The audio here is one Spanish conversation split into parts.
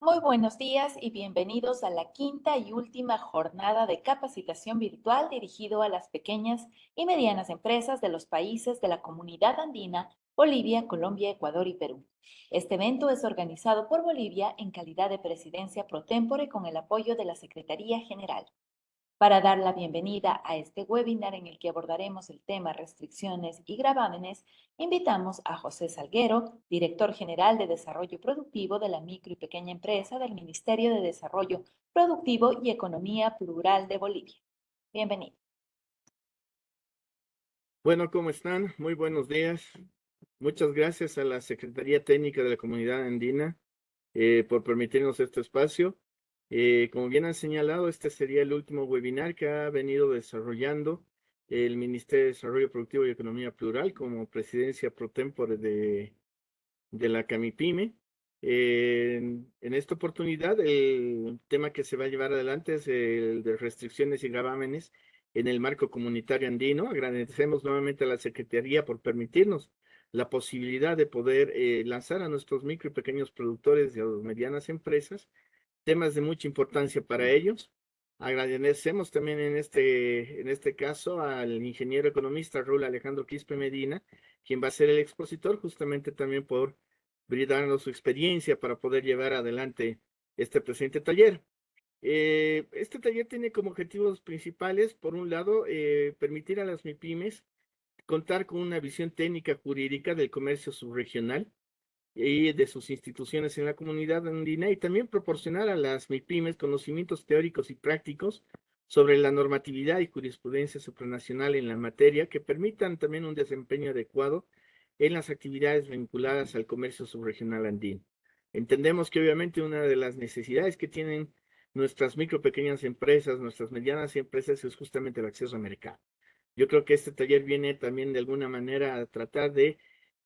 Muy buenos días y bienvenidos a la quinta y última jornada de capacitación virtual dirigido a las pequeñas y medianas empresas de los países de la Comunidad Andina, Bolivia, Colombia, Ecuador y Perú. Este evento es organizado por Bolivia en calidad de presidencia pro tempore con el apoyo de la Secretaría General. Para dar la bienvenida a este webinar en el que abordaremos el tema restricciones y gravámenes, invitamos a José Salguero, director general de Desarrollo Productivo de la Micro y Pequeña Empresa del Ministerio de Desarrollo Productivo y Economía Plural de Bolivia. Bienvenido. Bueno, ¿cómo están? Muy buenos días. Muchas gracias a la Secretaría Técnica de la Comunidad Andina por permitirnos este espacio. Como bien han señalado, este sería el último webinar que ha venido desarrollando el Ministerio de Desarrollo Productivo y Economía Plural como presidencia pro tempore de la CAMIPYME. En esta oportunidad, el tema que se va a llevar adelante es el de restricciones y gravámenes en el marco comunitario andino. Agradecemos nuevamente a la Secretaría por permitirnos la posibilidad de poder lanzar a nuestros micro y pequeños productores y a las medianas empresas temas de mucha importancia para ellos. Agradecemos también en este caso al ingeniero economista Raúl Alejandro Quispe Medina, quien va a ser el expositor justamente también por brindarnos su experiencia para poder llevar adelante este presente taller. Este taller tiene como objetivos principales, por un lado, permitir a las MIPYMES contar con una visión técnica jurídica del comercio subregional y de sus instituciones en la comunidad andina, y también proporcionar a las MIPYMES conocimientos teóricos y prácticos sobre la normatividad y jurisprudencia supranacional en la materia que permitan también un desempeño adecuado en las actividades vinculadas al comercio subregional andino. Entendemos que obviamente una de las necesidades que tienen nuestras micro pequeñas empresas, nuestras medianas empresas, es justamente el acceso al mercado. Yo creo que este taller viene también de alguna manera a tratar de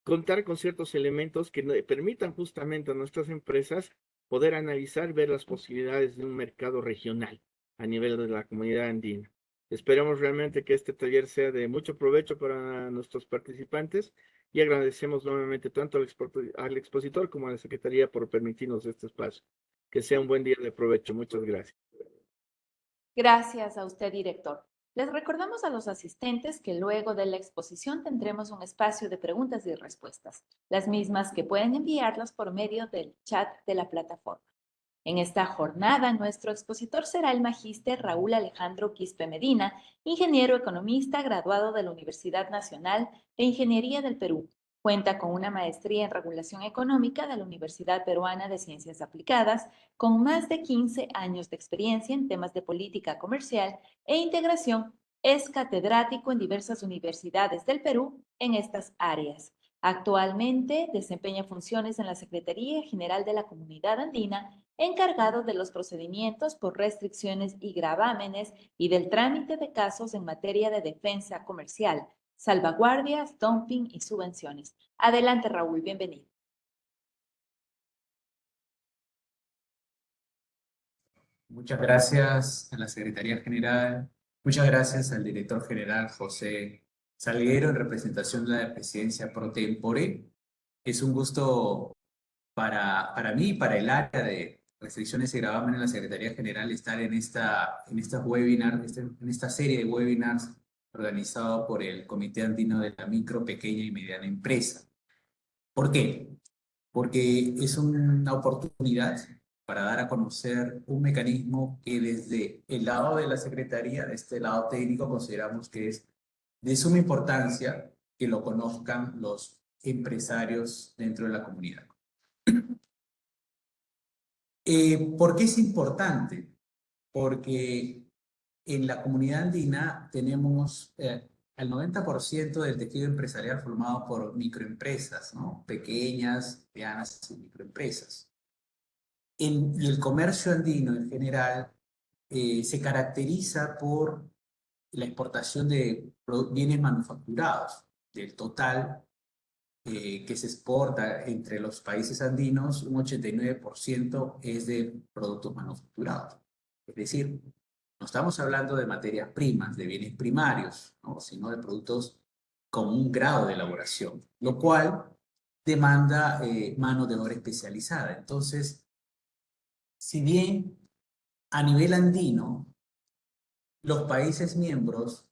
contar con ciertos elementos que permitan justamente a nuestras empresas poder analizar, ver las posibilidades de un mercado regional a nivel de la comunidad andina. Esperamos realmente que este taller sea de mucho provecho para nuestros participantes y agradecemos nuevamente tanto al expositor como a la Secretaría por permitirnos este espacio. Que sea un buen día de provecho. Muchas gracias. Gracias a usted, director. Les recordamos a los asistentes que luego de la exposición tendremos un espacio de preguntas y respuestas, las mismas que pueden enviarlas por medio del chat de la plataforma. En esta jornada, nuestro expositor será el magíster Raúl Alejandro Quispe Medina, ingeniero economista graduado de la Universidad Nacional de Ingeniería del Perú. Cuenta con una maestría en regulación económica de la Universidad Peruana de Ciencias Aplicadas, con más de 15 años de experiencia en temas de política comercial e integración. Es catedrático en diversas universidades del Perú en estas áreas. Actualmente desempeña funciones en la Secretaría General de la Comunidad Andina, encargado de los procedimientos por restricciones y gravámenes y del trámite de casos en materia de defensa comercial, salvaguardias, dumping y subvenciones. Adelante, Raúl, bienvenido. Muchas gracias a la Secretaría General, muchas gracias al director general José Salguero en representación de la presidencia pro tempore. Es un gusto para mí y para el área de restricciones y gravamen en la Secretaría General estar en esta serie de webinars organizado por el Comité Andino de la Micro, Pequeña y Mediana Empresa. ¿Por qué? Porque es una oportunidad para dar a conocer un mecanismo que desde el lado de la Secretaría, de este lado técnico, consideramos que es de suma importancia que lo conozcan los empresarios dentro de la comunidad. ¿Por qué es importante? Porque en la comunidad andina tenemos el 90% del tejido empresarial formado por microempresas, ¿no? Pequeñas, medianas y microempresas. Y el comercio andino en general se caracteriza por la exportación de bienes manufacturados. Del total que se exporta entre los países andinos, un 89% es de productos manufacturados. Es decir, no estamos hablando de materias primas, de bienes primarios, ¿no? Sino de productos con un grado de elaboración, lo cual demanda mano de obra especializada. Entonces, si bien a nivel andino, los países miembros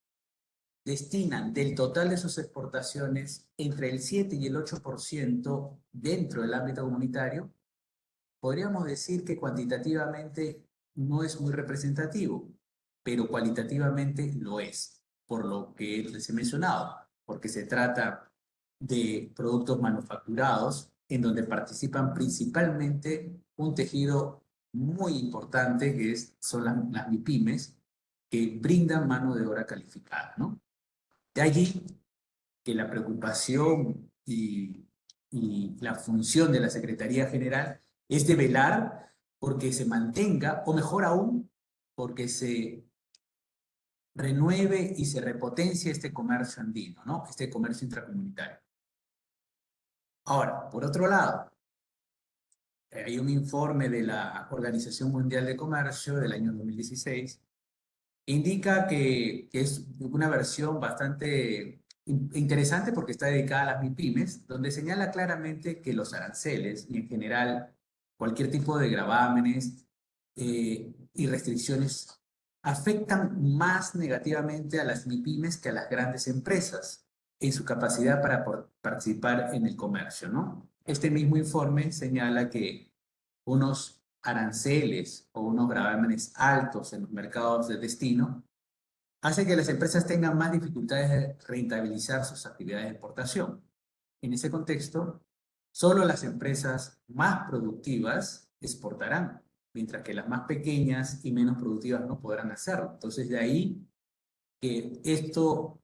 destinan del total de sus exportaciones entre el 7 y el 8% dentro del ámbito comunitario, podríamos decir que cuantitativamente no es muy representativo, pero cualitativamente lo es, por lo que les he mencionado, porque se trata de productos manufacturados en donde participan principalmente un tejido muy importante que son las MIPYMES, que brindan mano de obra calificada, ¿no? De allí que la preocupación y la función de la Secretaría General es de velar porque se mantenga, o mejor aún, porque se renueve y se repotencie este comercio andino, ¿no? Este comercio intracomunitario. Ahora, por otro lado, hay un informe de la Organización Mundial de Comercio del año 2016 que indica que es una versión bastante interesante porque está dedicada a las MIPYMES, donde señala claramente que los aranceles y en general cualquier tipo de gravámenes y restricciones afectan más negativamente a las MIPYMES que a las grandes empresas en su capacidad para participar en el comercio, ¿no? Este mismo informe señala que unos aranceles o unos gravámenes altos en los mercados de destino hace que las empresas tengan más dificultades de rentabilizar sus actividades de exportación. En ese contexto, solo las empresas más productivas exportarán, mientras que las más pequeñas y menos productivas no podrán hacerlo. Entonces, de ahí que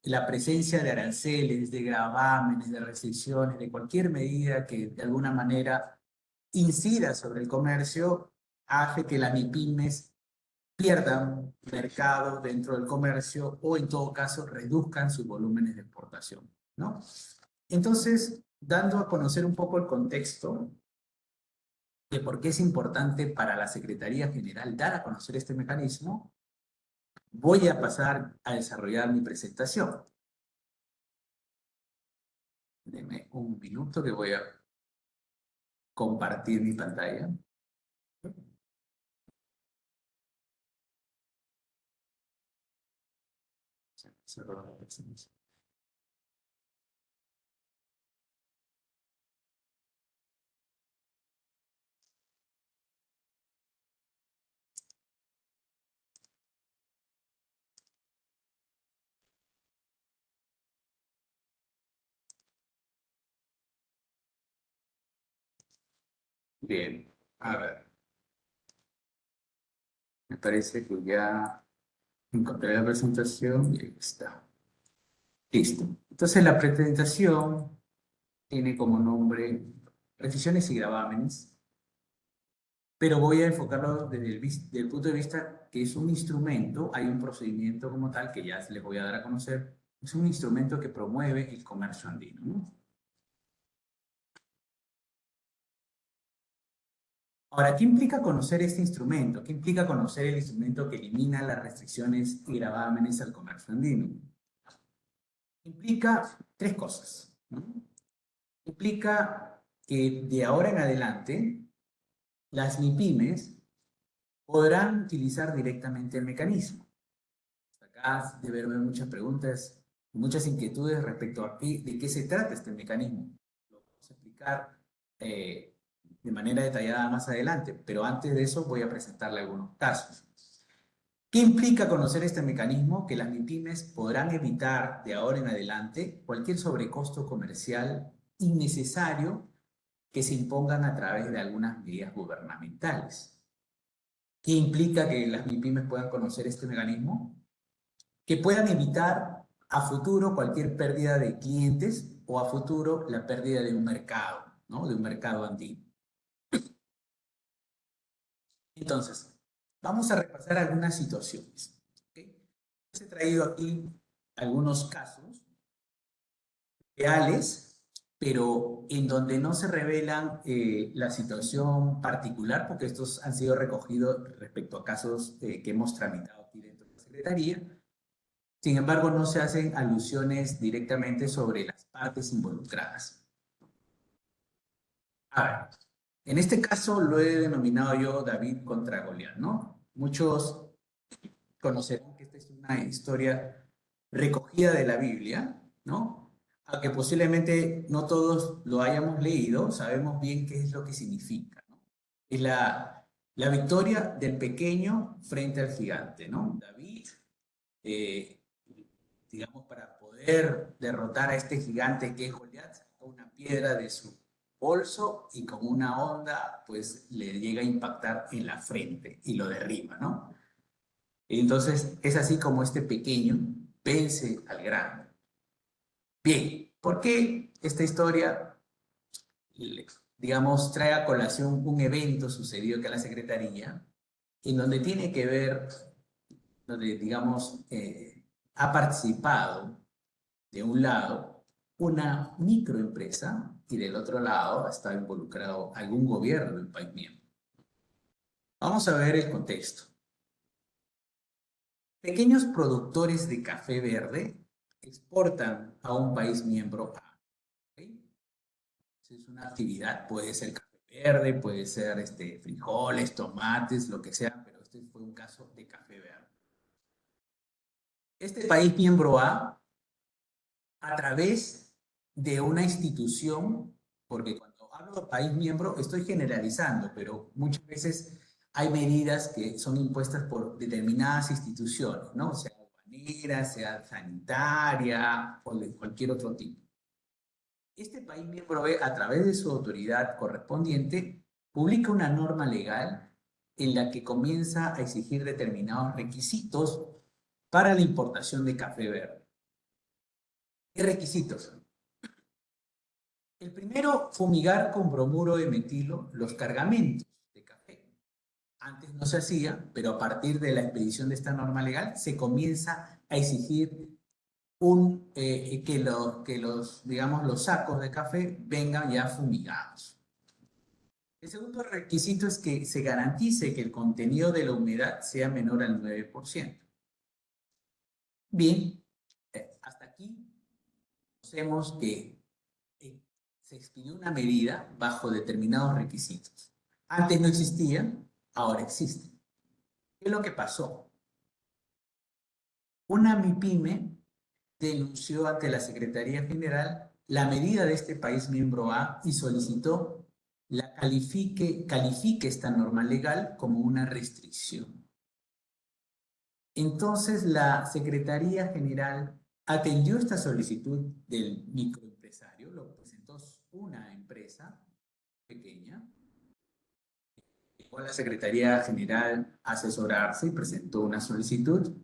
la presencia de aranceles, de gravámenes, de restricciones, de cualquier medida que de alguna manera incida sobre el comercio, hace que las MIPYMES pierdan mercado dentro del comercio o en todo caso reduzcan sus volúmenes de exportación, ¿no? Entonces, dando a conocer un poco el contexto de por qué es importante para la Secretaría General dar a conocer este mecanismo, voy a pasar a desarrollar mi presentación. Deme un minuto que voy a compartir mi pantalla. Cerró la presentación. Bien, a ver. Me parece que ya encontré la presentación y ahí está. Listo. Entonces la presentación tiene como nombre restricciones y gravámenes, pero voy a enfocarlo desde del punto de vista que es un instrumento, hay un procedimiento como tal que ya les voy a dar a conocer, es un instrumento que promueve el comercio andino, ¿no? Ahora, ¿qué implica conocer este instrumento? ¿Qué implica conocer el instrumento que elimina las restricciones y gravámenes al comercio andino? Implica tres cosas, ¿no? Implica que de ahora en adelante las MIPYMES podrán utilizar directamente el mecanismo. Acá debe haber muchas preguntas, muchas inquietudes respecto a de qué se trata este mecanismo. Lo vamos a explicar de manera detallada más adelante, pero antes de eso voy a presentarle algunos casos. ¿Qué implica conocer este mecanismo? Que las MIPYMES podrán evitar de ahora en adelante cualquier sobrecosto comercial innecesario que se impongan a través de algunas medidas gubernamentales. ¿Qué implica que las MIPYMES puedan conocer este mecanismo? Que puedan evitar a futuro cualquier pérdida de clientes o a futuro la pérdida de un mercado, ¿no? De un mercado andino. Entonces, vamos a repasar algunas situaciones. ¿Okay? He traído aquí algunos casos reales, pero en donde no se revelan la situación particular, porque estos han sido recogidos respecto a casos que hemos tramitado aquí dentro de la Secretaría. Sin embargo, no se hacen alusiones directamente sobre las partes involucradas. A ver, En este caso lo he denominado yo David contra Goliat, ¿no? Muchos conocerán que esta es una historia recogida de la Biblia, ¿no? Aunque posiblemente no todos lo hayamos leído, sabemos bien qué es lo que significa, ¿no? Es la victoria del pequeño frente al gigante, ¿no? David, eh, digamos, para poder derrotar a este gigante que es Goliat, sacó una piedra de su bolso y con una onda, pues le llega a impactar en la frente y lo derriba, ¿no? Entonces, es así como este pequeño vence al grande. Bien, ¿por qué esta historia, digamos, trae a colación un evento sucedido que en la Secretaría, en donde tiene que ver, donde, digamos, ha participado de un lado una microempresa y del otro lado está involucrado algún gobierno del país miembro? Vamos a ver el contexto. Pequeños productores de café verde exportan a un país miembro A. ¿Okay? Es una actividad, puede ser café verde, puede ser frijoles, tomates, lo que sea, pero este fue un caso de café verde. Este país miembro a través de una institución, porque cuando hablo de país miembro estoy generalizando, pero muchas veces hay medidas que son impuestas por determinadas instituciones, ¿no? Sea aduanera, sea sanitaria o de cualquier otro tipo. Este país miembro B, a través de su autoridad correspondiente, publica una norma legal en la que comienza a exigir determinados requisitos para la importación de café verde. ¿Qué requisitos? El primero, fumigar con bromuro de metilo los cargamentos de café. Antes no se hacía, pero a partir de la expedición de esta norma legal se comienza a exigir digamos, los sacos de café vengan ya fumigados. El segundo requisito es que se garantice que el contenido de la humedad sea menor al 9%. Bien, hasta aquí conocemos que se expidió una medida bajo determinados requisitos. Antes no existían, ahora existen. ¿Qué es lo que pasó? Una MIPYME denunció ante la Secretaría General la medida de este país miembro A y solicitó califique esta norma legal como una restricción. Entonces la Secretaría General atendió esta solicitud del microempresario, lo presentó una empresa pequeña, llegó a la Secretaría General a asesorarse y presentó una solicitud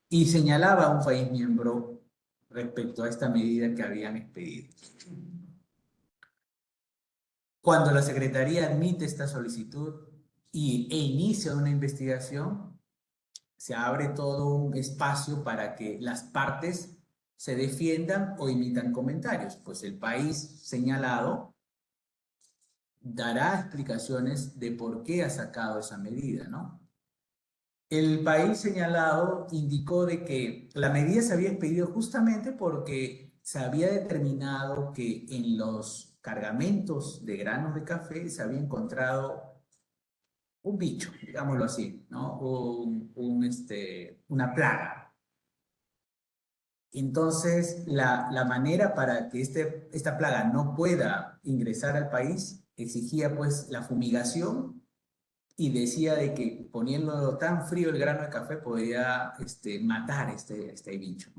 y señalaba a un país miembro respecto a esta medida que habían expedido. Cuando la Secretaría admite esta solicitud e inicia una investigación, se abre todo un espacio para que las partes se defiendan o emitan comentarios. Pues el país señalado dará explicaciones de por qué ha sacado esa medida, ¿no? El país señalado indicó de que la medida se había expedido justamente porque se había determinado que en los cargamentos de granos de café se había encontrado un bicho, digámoslo así, ¿no? Una plaga. Entonces, la manera para que esta plaga no pueda ingresar al país exigía pues la fumigación y decía de que poniéndolo tan frío el grano de café podía matar este bicho.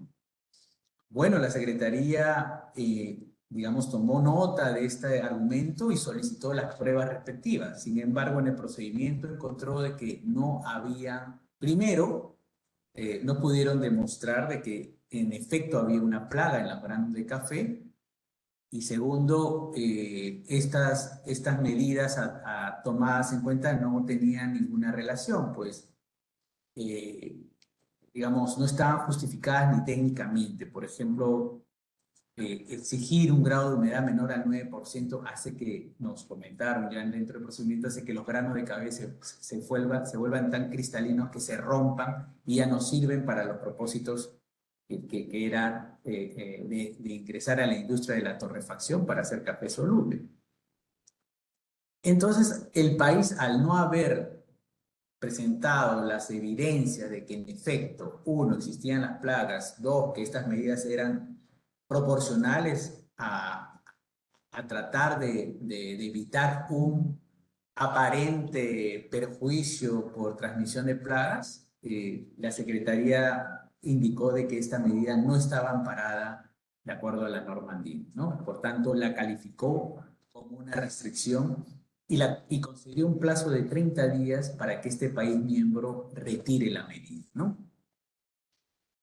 Bueno, la Secretaría, digamos, tomó nota de este argumento y solicitó las pruebas respectivas. Sin embargo, en el procedimiento encontró de que no había, primero, no pudieron demostrar de que en efecto había una plaga en los granos de café. Y segundo, estas medidas tomadas en cuenta no tenían ninguna relación, pues, digamos, no estaban justificadas ni técnicamente. Por ejemplo, exigir un grado de humedad menor al 9% hace que, nos comentaron ya dentro del procedimiento, hace que los granos de café se vuelvan tan cristalinos que se rompan y ya no sirven para los propósitos que era de ingresar a la industria de la torrefacción para hacer café soluble. Entonces, el país, al no haber presentado las evidencias de que en efecto, uno, existían las plagas, dos, que estas medidas eran proporcionales a tratar de evitar un aparente perjuicio por transmisión de plagas, la Secretaría indicó de que esta medida no estaba amparada de acuerdo a la norma andina, ¿no? Por tanto, la calificó como una restricción y concedió un plazo de 30 días para que este país miembro retire la medida, ¿no?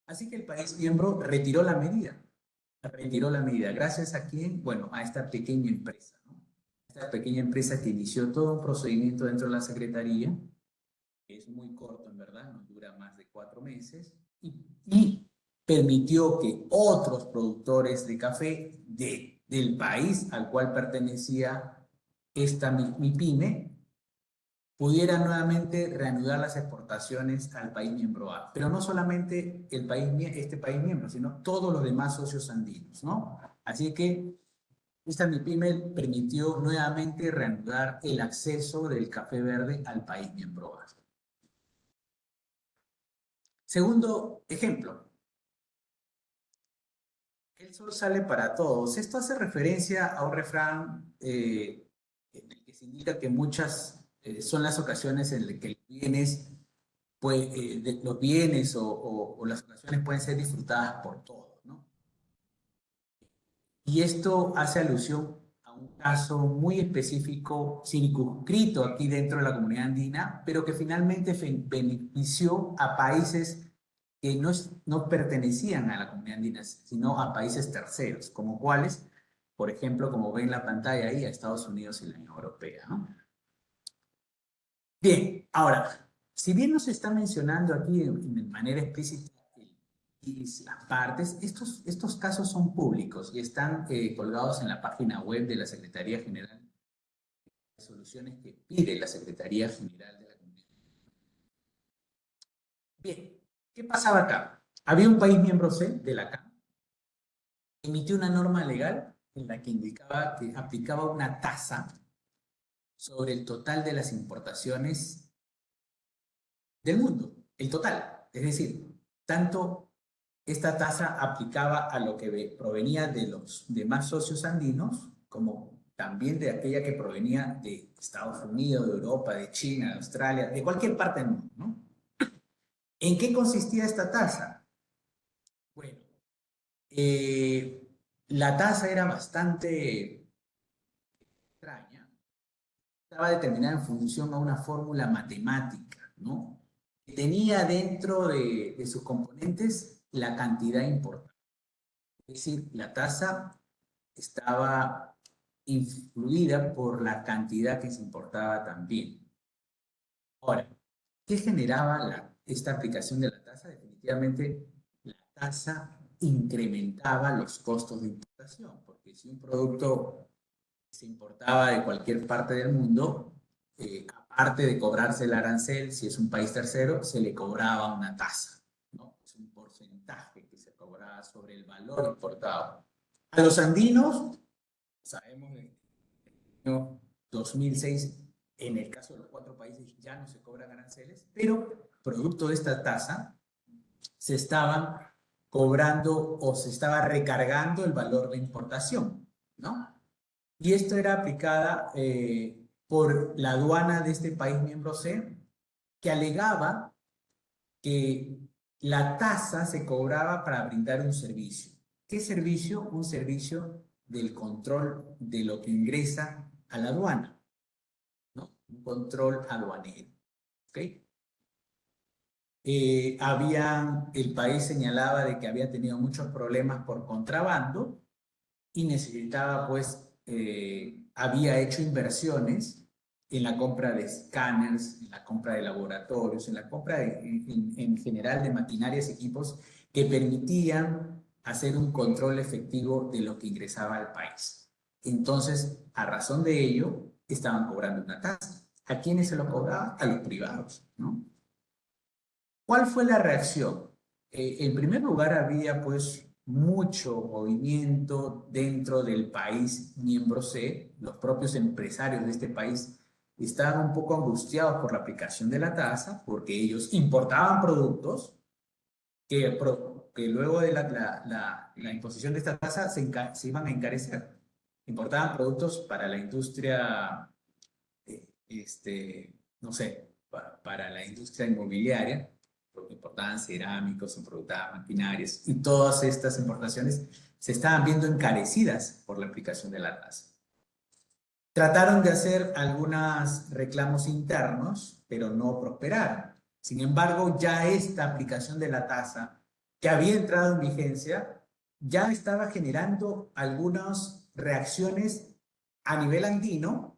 Así que el país miembro retiró la medida. Retiró la medida. ¿Gracias a quién? Bueno, a esta pequeña empresa, ¿no? Esta pequeña empresa que inició todo un procedimiento dentro de la Secretaría, que es muy corto en verdad, no dura más de 4 meses, y permitió que otros productores de café del país al cual pertenecía esta MIPYME pudiera nuevamente reanudar las exportaciones al país miembro A. Pero no solamente este país miembro, sino todos los demás socios andinos, ¿no? Así que esta MIPYME permitió nuevamente reanudar el acceso del café verde al país miembro A. Segundo ejemplo. El sol sale para todos. Esto hace referencia a un refrán en el que se indica que muchas son las ocasiones en las que los bienes o las ocasiones pueden ser disfrutadas por todos, ¿no? Y esto hace alusión a un caso muy específico, circunscrito aquí dentro de la comunidad andina, pero que finalmente benefició a países que no pertenecían a la comunidad andina, sino a países terceros, como cuáles, por ejemplo, como ven en la pantalla ahí, a Estados Unidos y la Unión Europea, ¿no? Bien, ahora, si bien nos está mencionando aquí de manera explícita las partes, estos casos son públicos y están colgados en la página web de la Secretaría General de Soluciones que pide la Secretaría General de la Comunidad. Bien, ¿qué pasaba acá? Había un país miembro C de la CAM, emitió una norma legal en la que indicaba que aplicaba una tasa sobre el total de las importaciones del mundo, el total. Es decir, tanto esta tasa aplicaba a lo que provenía de los demás socios andinos, como también de aquella que provenía de Estados Unidos, de Europa, de China, de Australia, de cualquier parte del mundo, ¿no? ¿En qué consistía esta tasa? Bueno, la tasa era bastante extraña. Estaba determinada en función a una fórmula matemática, ¿no? Que tenía dentro de sus componentes la cantidad importante. Es decir, la tasa estaba influida por la cantidad que se importaba también. Ahora, ¿qué generaba esta aplicación de la tasa? Definitivamente, la tasa incrementaba los costos de importación, porque si un producto se importaba de cualquier parte del mundo, aparte de cobrarse el arancel, si es un país tercero, se le cobraba una tasa, ¿no? Es un porcentaje que se cobraba sobre el valor importado. A los andinos, sabemos que en el año 2006, en el caso de los 4 países, ya no se cobran aranceles, pero producto de esta tasa, se estaban cobrando o se estaba recargando el valor de importación, ¿no? Y esto era aplicada por la aduana de este país miembro C, que alegaba que la tasa se cobraba para brindar un servicio. ¿Qué servicio? Un servicio del control de lo que ingresa a la aduana, ¿no? Un control aduanero, ¿ok? El país señalaba de que había tenido muchos problemas por contrabando y necesitaba, pues, había hecho inversiones en la compra de escáneres, en la compra de laboratorios, en la compra en general de maquinarias y equipos que permitían hacer un control efectivo de lo que ingresaba al país. Entonces, a razón de ello, estaban cobrando una tasa. ¿A quiénes se lo cobraba? A los privados, ¿no? ¿Cuál fue la reacción? En primer lugar, había, pues, mucho movimiento dentro del país miembro C. Los propios empresarios de este país estaban un poco angustiados por la aplicación de la tasa porque ellos importaban productos que luego de la imposición de esta tasa se iban a encarecer. Importaban productos para la industria, no sé, para la industria inmobiliaria, porque importaban cerámicos, importaban maquinarias, y todas estas importaciones se estaban viendo encarecidas por la aplicación de la tasa. Trataron de hacer algunos reclamos internos, pero no prosperaron. Sin embargo, ya esta aplicación de la tasa, que había entrado en vigencia, ya estaba generando algunas reacciones a nivel andino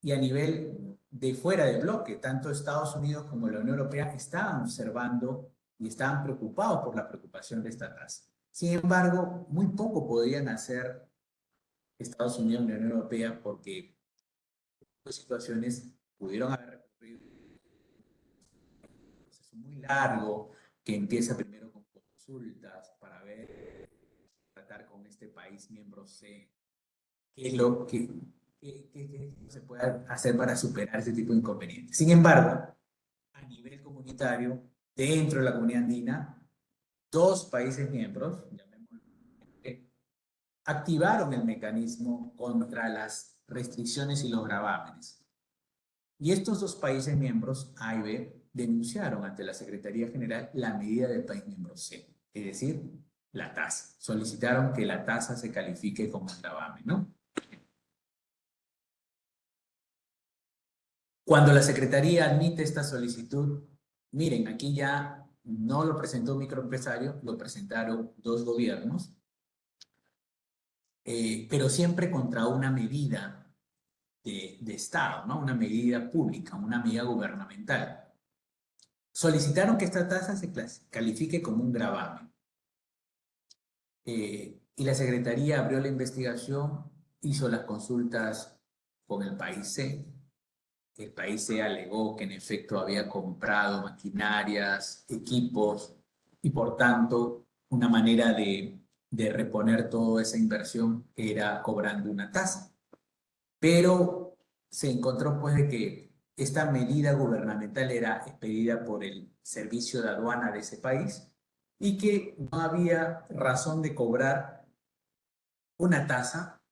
y a nivel de fuera del bloque. Tanto Estados Unidos como la Unión Europea estaban observando y estaban preocupados por la preocupación de esta tasa. Sin embargo, muy poco podían hacer Estados Unidos y la Unión Europea porque las situaciones pudieron haber recorrido un proceso muy largo que empieza primero con consultas para ver, tratar con este país miembro C, qué es lo que se puede hacer para superar ese tipo de inconvenientes. Sin embargo, a nivel comunitario, dentro de la comunidad andina, dos países miembros, activaron el mecanismo contra las restricciones y los gravámenes. Y estos dos países miembros, A y B, denunciaron ante la Secretaría General la medida del país miembro C, es decir, la tasa. Solicitaron que la tasa se califique como gravamen, ¿no? Cuando la Secretaría admite esta solicitud, miren, aquí ya no lo presentó un microempresario, lo presentaron dos gobiernos, pero siempre contra una medida de Estado, ¿no? Una medida pública, una medida gubernamental. Solicitaron que esta tasa se califique como un gravamen. Y la Secretaría abrió la investigación, hizo las consultas con el país C. El país C alegó que en efecto había comprado maquinarias, equipos, y por tanto una manera de reponer toda esa inversión era cobrando una tasa. Pero se encontró pues de que esta medida gubernamental era expedida por el servicio de aduana de ese país y que no había razón de cobrar una tasa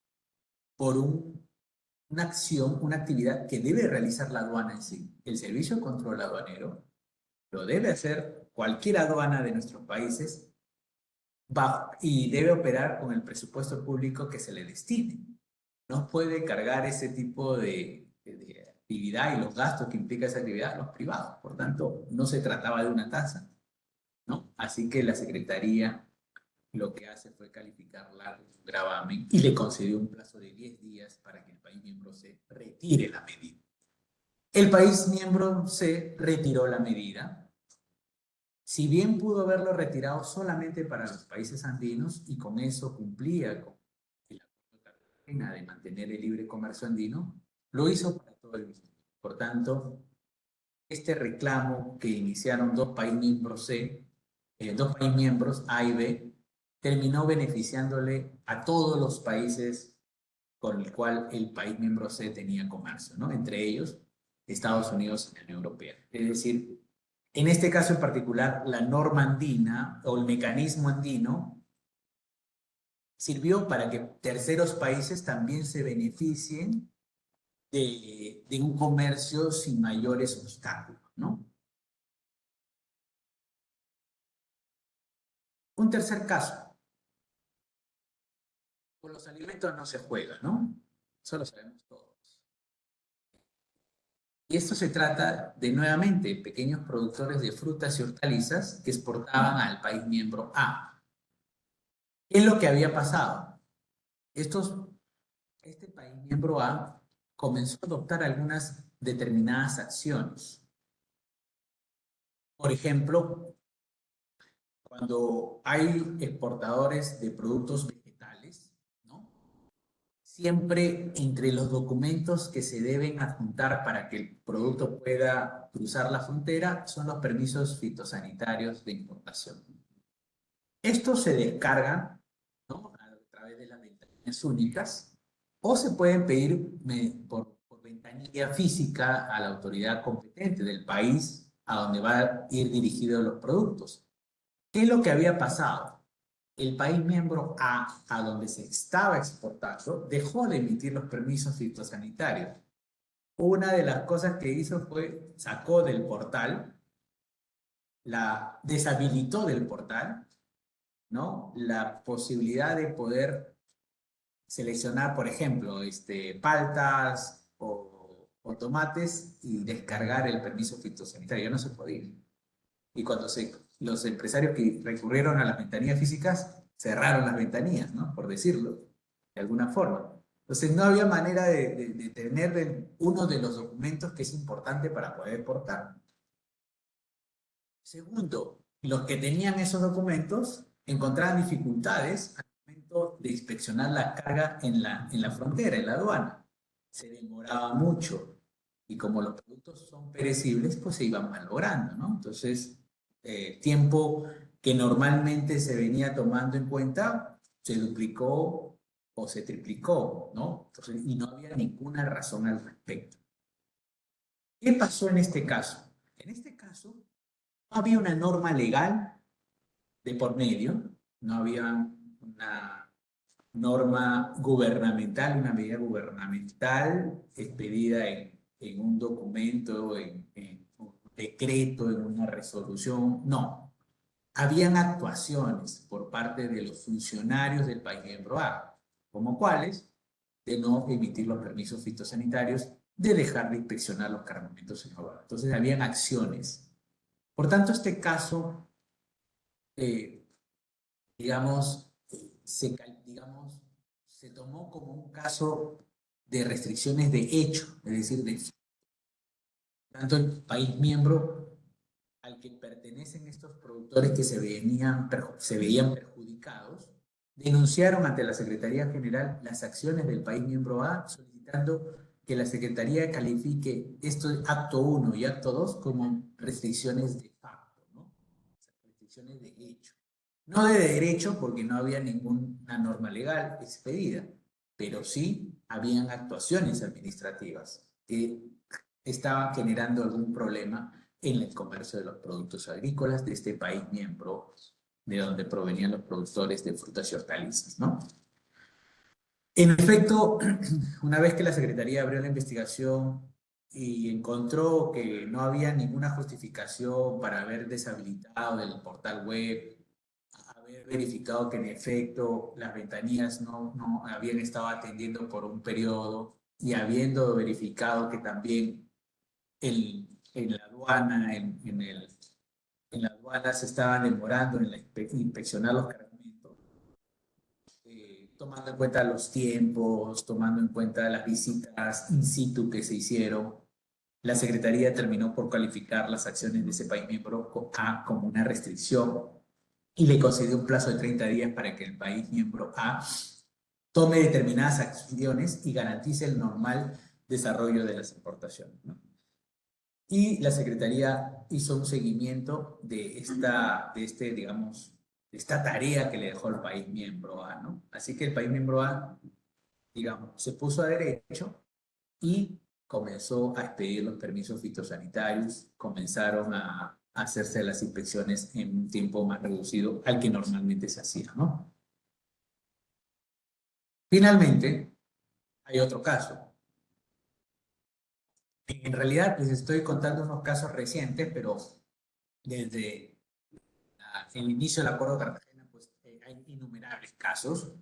por una acción, una actividad que debe realizar la aduana en sí. El servicio de control aduanero lo debe hacer cualquier aduana de nuestros países y debe operar con el presupuesto público que se le destine. No puede cargar ese tipo de actividad y los gastos que implica esa actividad a los privados. Por tanto, no se trataba de una tasa, ¿no? Así que la Secretaría lo que hace fue calificarla como gravamen y le concedió un plazo de 10 días para que el país miembro C retire la medida. El país miembro C retiró la medida. Si bien pudo haberlo retirado solamente para los países andinos y con eso cumplía con el acuerdo de Cartagena de mantener el libre comercio andino, lo hizo para todo el mundo. Por tanto, este reclamo que iniciaron dos países miembros C, dos países miembros A y B, terminó beneficiándole a todos los países con el cual el país miembro C tenía comercio, ¿no? Entre ellos, Estados Unidos y la Unión Europea. Es decir, en este caso en particular, la norma andina o el mecanismo andino sirvió para que terceros países también se beneficien de un comercio sin mayores obstáculos, ¿no? Un tercer caso. Con los alimentos no se juega, ¿no? Eso lo sabemos todos. Y esto se trata de, nuevamente, pequeños productores de frutas y hortalizas que exportaban al país miembro A. ¿Qué es lo que había pasado? Este país miembro A comenzó a adoptar algunas determinadas acciones. Por ejemplo, cuando hay exportadores de productos vegetales, ¿no? Siempre entre los documentos que se deben adjuntar para que el producto pueda cruzar la frontera son los permisos fitosanitarios de importación. Estos se descargan, ¿no?, a través de las ventanillas únicas, o se pueden pedir por ventanilla física a la autoridad competente del país a donde va a ir dirigidos los productos. ¿Qué es lo que había pasado? El país miembro a donde se estaba exportando, dejó de emitir los permisos fitosanitarios. Una de las cosas que hizo fue, sacó del portal, deshabilitó del portal, ¿no?, la posibilidad de poder seleccionar, por ejemplo, paltas o tomates y descargar el permiso fitosanitario. No se podía. Y cuando los empresarios que recurrieron a las ventanillas físicas, cerraron las ventanillas, ¿no?, por decirlo, de alguna forma. Entonces no había manera de tener uno de los documentos que es importante para poder exportar. Segundo, los que tenían esos documentos encontraban dificultades al momento de inspeccionar la carga en la frontera, en la aduana. Se demoraba mucho y como los productos son perecibles, pues se iban malogrando, ¿no? Entonces, tiempo que normalmente se venía tomando en cuenta, se duplicó o se triplicó, ¿no? Entonces, y no había ninguna razón al respecto. ¿Qué pasó en este caso? En este caso, no había una norma legal de por medio, no había una norma gubernamental, una medida gubernamental expedida en un documento, en un decreto, en una resolución, no. Habían actuaciones por parte de los funcionarios del país miembro A, como cuáles, de no emitir los permisos fitosanitarios, de dejar de inspeccionar los cargamentos en hogar. Entonces, habían acciones. Por tanto, este caso, digamos, se tomó como un caso de restricciones de hecho, es decir, tanto el país miembro al que pertenecen estos productores que se veían perjudicados, denunciaron ante la Secretaría General las acciones del país miembro A, solicitando que la Secretaría califique esto acto 1 y acto 2 como restricciones de facto, ¿no? Restricciones de hecho. No de derecho, porque no había ninguna norma legal expedida, pero sí habían actuaciones administrativas que estaban generando algún problema en el comercio de los productos agrícolas de este país miembro de donde provenían los productores de frutas y hortalizas, ¿no? En efecto, una vez que la Secretaría abrió la investigación y encontró que no había ninguna justificación para haber deshabilitado del portal web, haber verificado que en efecto las ventanillas no habían estado atendiendo por un periodo y habiendo verificado que también en la aduana, en la aduana se estaban demorando en inspeccionar los cargamentos, tomando en cuenta los tiempos, tomando en cuenta las visitas in situ que se hicieron, la Secretaría terminó por calificar las acciones de ese país miembro A como una restricción y le concedió un plazo de 30 días para que el país miembro A tome determinadas acciones y garantice el normal desarrollo de las importaciones, ¿no? Y la Secretaría hizo un seguimiento de esta tarea que le dejó el país miembro A, ¿no? Así que el país miembro A, digamos, se puso a derecho y comenzó a expedir los permisos fitosanitarios, comenzaron a hacerse las inspecciones en un tiempo más reducido al que normalmente se hacía, ¿no? Finalmente, hay otro caso. En realidad, les estoy contando unos casos recientes, pero desde el inicio del Acuerdo de Cartagena, pues hay innumerables casos,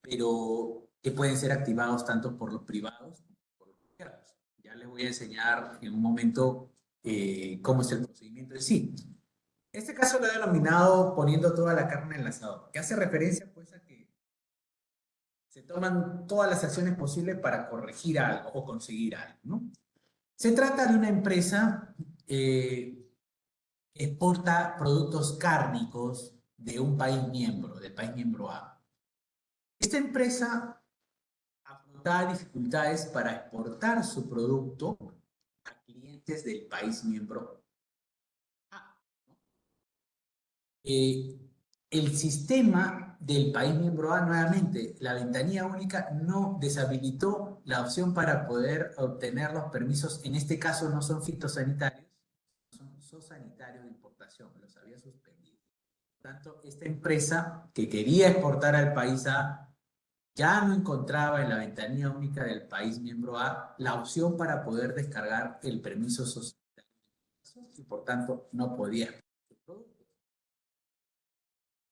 pero que pueden ser activados tanto por los privados como por los gobiernos. Ya les voy a enseñar en un momento cómo es el procedimiento en sí. Este caso lo he denominado poniendo toda la carne en el asador, que hace referencia pues a que se toman todas las acciones posibles para corregir algo o conseguir algo, ¿no? Se trata de una empresa exporta productos cárnicos de un país miembro, del país miembro A. Esta empresa afrontaba dificultades para exportar su producto a clientes del país miembro A. el sistema del país miembro A, nuevamente, la ventanilla única no deshabilitó la opción para poder obtener los permisos. En este caso no son fitosanitarios, son zoosanitarios de importación, los había suspendido. Por tanto, esta empresa que quería exportar al país A ya no encontraba en la ventanilla única del país miembro A la opción para poder descargar el permiso zoosanitario y por tanto no podía exportar su producto.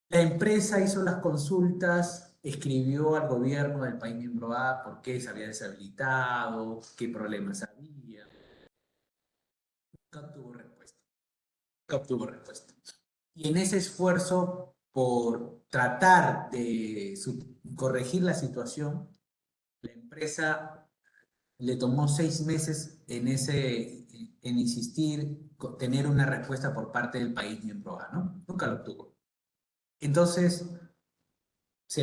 La empresa hizo las consultas, escribió al gobierno del país miembro A por qué se había deshabilitado, qué problemas había. Nunca obtuvo respuesta. Nunca obtuvo respuesta. Y en ese esfuerzo por tratar de corregir la situación, la empresa le tomó 6 meses en insistir, tener una respuesta por parte del país miembro A, ¿no? Nunca lo obtuvo. Entonces, se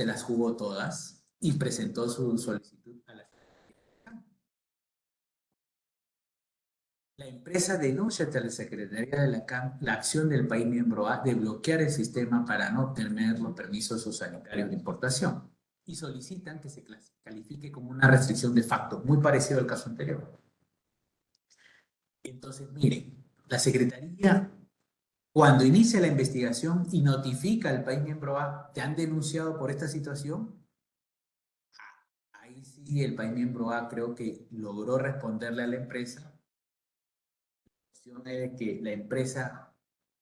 las jugó todas y presentó su solicitud a la Secretaría. La empresa denuncia ante la Secretaría de la CAM la acción del país miembro A de bloquear el sistema para no obtener los permisos zoosanitarios de importación y solicitan que se califique como una restricción de facto, muy parecido al caso anterior. Entonces, miren, la Secretaría, cuando inicia la investigación y notifica al país miembro A, ¿te han denunciado por esta situación? Ahí sí el país miembro A creo que logró responderle a la empresa. La cuestión es que la empresa,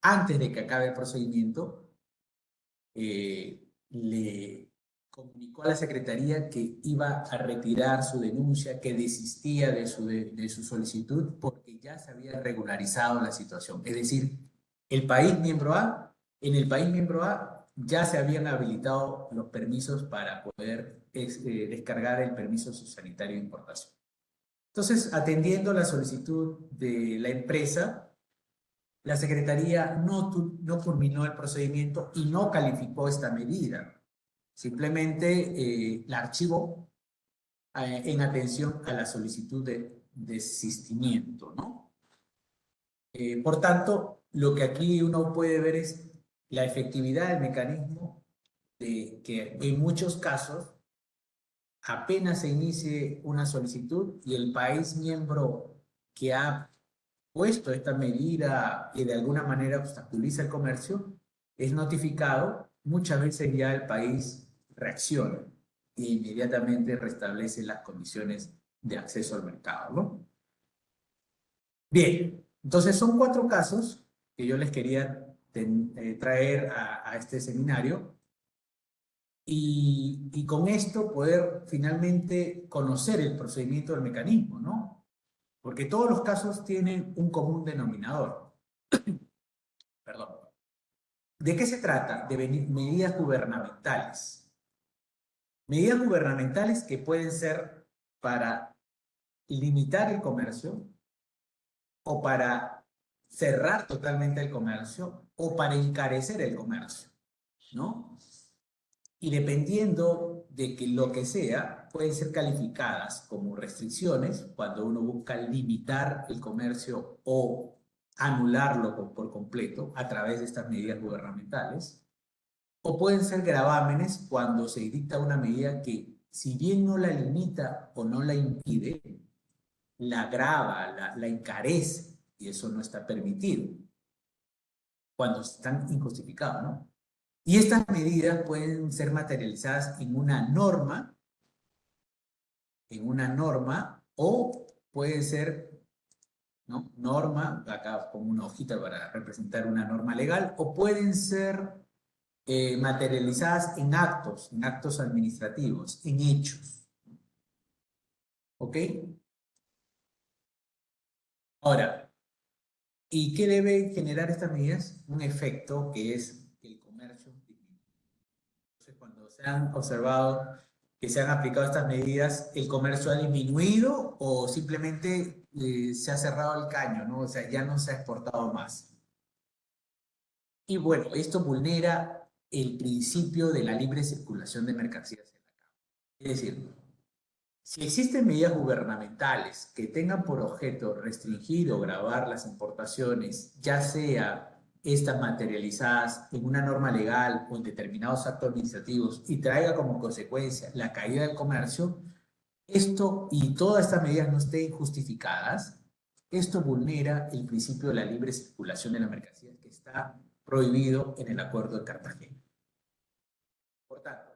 antes de que acabe el procedimiento, le comunicó a la Secretaría que iba a retirar su denuncia, que desistía de su solicitud porque ya se había regularizado la situación. Es decir, el país miembro A, en el país miembro A ya se habían habilitado los permisos para poder descargar el permiso sanitario de importación. Entonces, atendiendo la solicitud de la empresa, la Secretaría no culminó el procedimiento y no calificó esta medida. Simplemente la archivó en atención a la solicitud de desistimiento, ¿no? Por tanto, lo que aquí uno puede ver es la efectividad del mecanismo de que en muchos casos apenas se inicie una solicitud y el país miembro que ha puesto esta medida que de alguna manera obstaculiza el comercio es notificado, muchas veces ya el país reacciona e inmediatamente restablece las condiciones de acceso al mercado, ¿no? Bien, entonces son 4 casos que yo les quería traer a este seminario y con esto poder finalmente conocer el procedimiento del mecanismo, ¿no? Porque todos los casos tienen un común denominador. Perdón. ¿De qué se trata? De medidas gubernamentales. Medidas gubernamentales que pueden ser para limitar el comercio o para cerrar totalmente el comercio o para encarecer el comercio, ¿no? Y dependiendo de que lo que sea, pueden ser calificadas como restricciones cuando uno busca limitar el comercio o anularlo por completo a través de estas medidas gubernamentales, o pueden ser gravámenes cuando se dicta una medida que, si bien no la limita o no la impide, la agrava, la encarece, y eso no está permitido, cuando están injustificados, ¿no? Y estas medidas pueden ser materializadas en una norma, o puede ser, ¿no?, norma, acá pongo una hojita para representar una norma legal, o pueden ser materializadas en actos administrativos, en hechos. ¿Ok? Ahora, ¿y qué debe generar estas medidas? Un efecto que es el comercio disminuye. Entonces, cuando se han observado que se han aplicado estas medidas, ¿el comercio ha disminuido o simplemente se ha cerrado el caño, ¿no? O sea, ya no se ha exportado más? Y bueno, esto vulnera el principio de la libre circulación de mercancías en la CAM. Es decir, si existen medidas gubernamentales que tengan por objeto restringir o gravar las importaciones, ya sea estas materializadas en una norma legal o en determinados actos administrativos y traiga como consecuencia la caída del comercio, esto y todas estas medidas no estén justificadas, esto vulnera el principio de la libre circulación de la mercancía que está prohibido en el Acuerdo de Cartagena. Por tanto,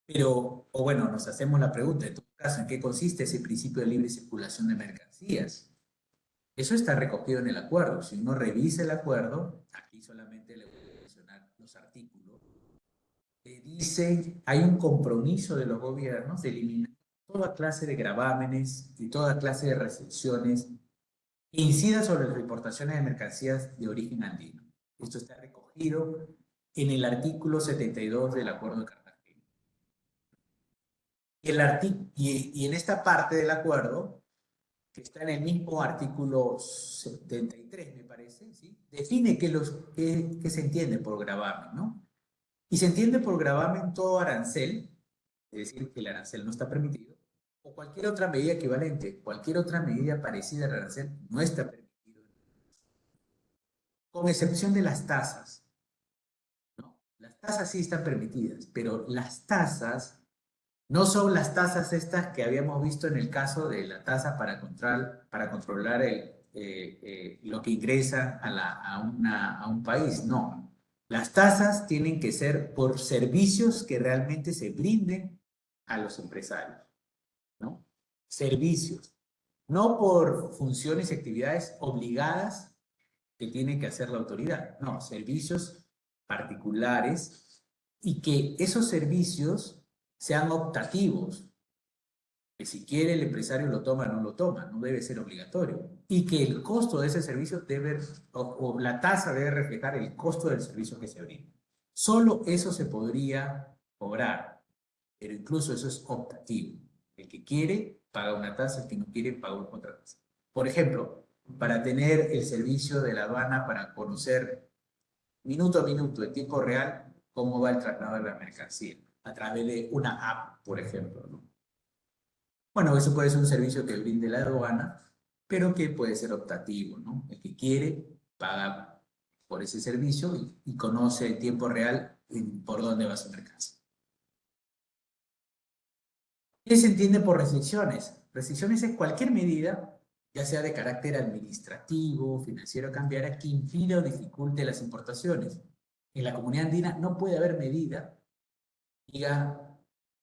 pero, o bueno, nos hacemos la pregunta, en todo caso, ¿en qué consiste ese principio de libre circulación de mercancías? Eso está recogido en el acuerdo. Si uno revisa el acuerdo, aquí solamente le voy a mencionar los artículos, dice, hay un compromiso de los gobiernos de eliminar toda clase de gravámenes y toda clase de restricciones que incidan sobre las importaciones de mercancías de origen andino. Esto está recogido en el artículo 72 del Acuerdo de Cartagena. Y en esta parte del acuerdo, que está en el mismo artículo 73, me parece, ¿sí? Define qué se entiende por gravamen, ¿no? Y se entiende por gravamen todo arancel, es decir, que el arancel no está permitido, o cualquier otra medida equivalente, cualquier otra medida parecida al arancel no está permitido, con excepción de las tasas, ¿no? Las tasas sí están permitidas, pero las tasas no son las tasas estas que habíamos visto en el caso de la tasa para controlar lo que ingresa a un país. No. Las tasas tienen que ser por servicios que realmente se brinden a los empresarios, ¿no? Servicios. No por funciones y actividades obligadas que tiene que hacer la autoridad. No, servicios particulares y que esos servicios sean optativos, que si quiere el empresario lo toma o no lo toma, no debe ser obligatorio, y que el costo de ese servicio debe, o la tasa debe reflejar el costo del servicio que se brinda. Solo eso se podría cobrar, pero incluso eso es optativo. El que quiere paga una tasa, el que no quiere paga otra tasa. Por ejemplo, para tener el servicio de la aduana para conocer minuto a minuto, en tiempo real, cómo va el traslado de la mercancía a través de una app, por ejemplo, ¿no? Bueno, eso puede ser un servicio que brinde la aduana, pero que puede ser optativo, ¿no? El que quiere paga por ese servicio y conoce en tiempo real por dónde va su mercancía. ¿Qué se entiende por restricciones? Restricciones es cualquier medida, ya sea de carácter administrativo, financiero o cambiaria, que impida o dificulte las importaciones. En la Comunidad Andina no puede haber medida, diga,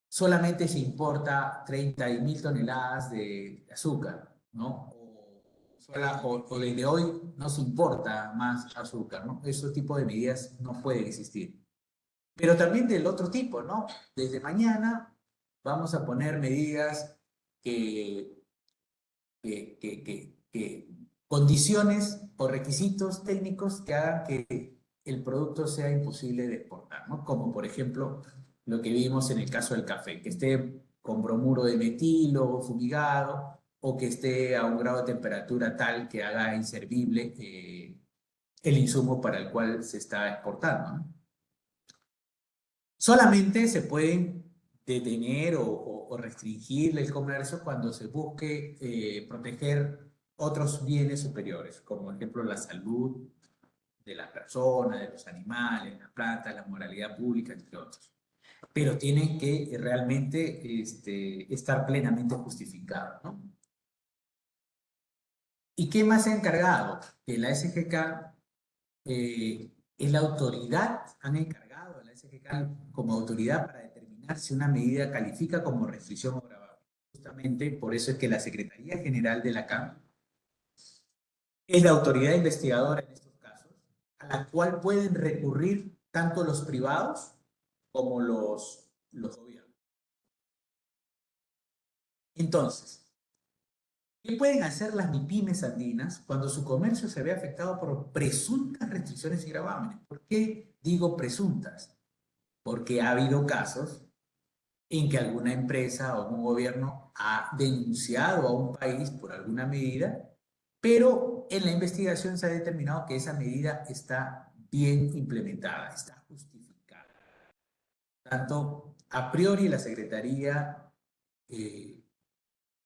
solamente se importa 30.000 toneladas de azúcar, ¿no? O desde hoy no se importa más azúcar, ¿no? Ese tipo de medidas no pueden existir. Pero también del otro tipo, ¿no? Desde mañana vamos a poner medidas condiciones o requisitos técnicos que hagan que el producto sea imposible de exportar, ¿no? Como por ejemplo lo que vimos en el caso del café, que esté con bromuro de metilo fumigado o que esté a un grado de temperatura tal que haga inservible el insumo para el cual se está exportando, ¿no? Solamente se pueden detener o restringir el comercio cuando se busque proteger otros bienes superiores, como por ejemplo la salud de las personas, de los animales, las plantas, la moralidad pública, entre otros. Pero tienen que realmente estar plenamente justificados, ¿no? ¿Y qué más se ha encargado? Que la SGK es la autoridad, han encargado a la SGK como autoridad para determinar si una medida califica como restricción o gravamen. Justamente por eso es que la Secretaría General de la CAM es la autoridad investigadora en estos casos, a la cual pueden recurrir tanto los privados como los gobiernos. Entonces, ¿qué pueden hacer las MIPYMES andinas cuando su comercio se ve afectado por presuntas restricciones y gravámenes? ¿Por qué digo presuntas? Porque ha habido casos en que alguna empresa o un gobierno ha denunciado a un país por alguna medida, pero en la investigación se ha determinado que esa medida está bien implementada, está justificada. Tanto a priori la Secretaría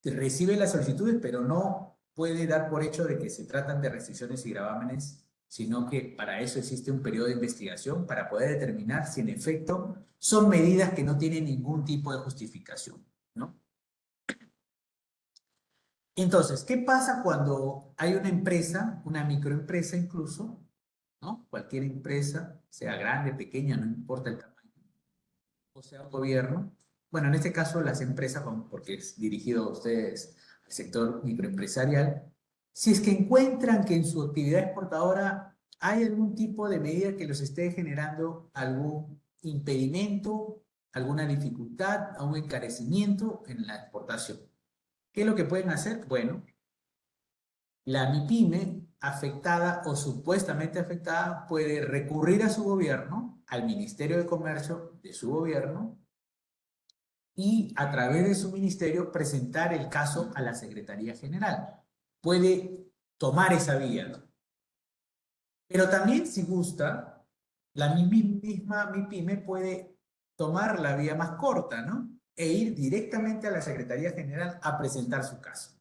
recibe las solicitudes, pero no puede dar por hecho de que se tratan de restricciones y gravámenes, sino que para eso existe un periodo de investigación para poder determinar si en efecto son medidas que no tienen ningún tipo de justificación, ¿no? Entonces, ¿qué pasa cuando hay una empresa, una microempresa incluso, ¿no? Cualquier empresa, sea grande, pequeña, no importa el tamaño, o sea un gobierno? Bueno, en este caso las empresas, porque es dirigido a ustedes, al sector microempresarial, si es que encuentran que en su actividad exportadora hay algún tipo de medida que los esté generando algún impedimento, alguna dificultad, algún encarecimiento en la exportación. ¿Qué es lo que pueden hacer? Bueno, la MIPYME afectada o supuestamente afectada puede recurrir a su gobierno, al Ministerio de Comercio de su gobierno, y a través de su ministerio presentar el caso a la Secretaría General. Puede tomar esa vía. Pero también, si gusta, la misma MIPYME puede tomar la vía más corta, ¿no? E ir directamente a la Secretaría General a presentar su caso.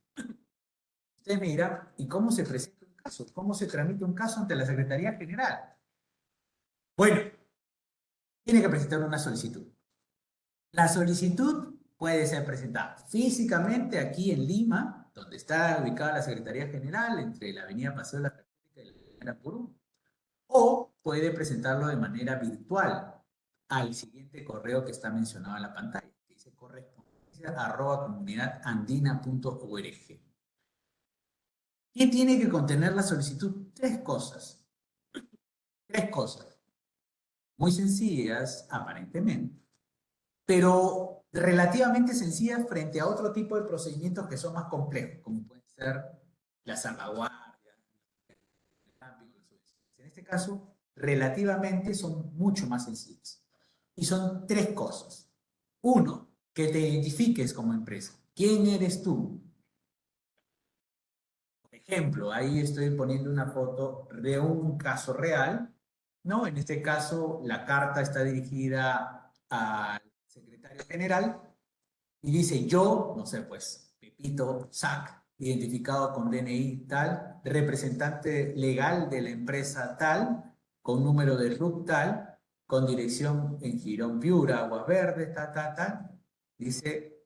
Ustedes me dirán, ¿y cómo se presenta un caso? ¿Cómo se tramita un caso ante la Secretaría General? Bueno, tiene que presentar una solicitud. La solicitud puede ser presentada físicamente aquí en Lima, donde está ubicada la Secretaría General, entre la Avenida Paseo de la República y la Avenida Purú, o puede presentarlo de manera virtual al siguiente correo que está mencionado en la pantalla, que dice correspondencia@comunidadandina.org. ¿Qué tiene que contener la solicitud? Tres cosas. Tres cosas. Muy sencillas, aparentemente, pero relativamente sencillas frente a otro tipo de procedimientos que son más complejos, como pueden ser la salvaguardia, el dumping. En este caso, relativamente son mucho más sencillas. Y son tres cosas. Uno, que te identifiques como empresa. ¿Quién eres tú? Por ejemplo, ahí estoy poniendo una foto de un caso real, ¿no? En este caso, la carta está dirigida al secretario general y dice yo, no sé, pues, Pepito Sac, identificado con DNI tal, representante legal de la empresa tal, con número de RUT tal, con dirección en Girón Piura, Aguas Verdes, tal. Dice,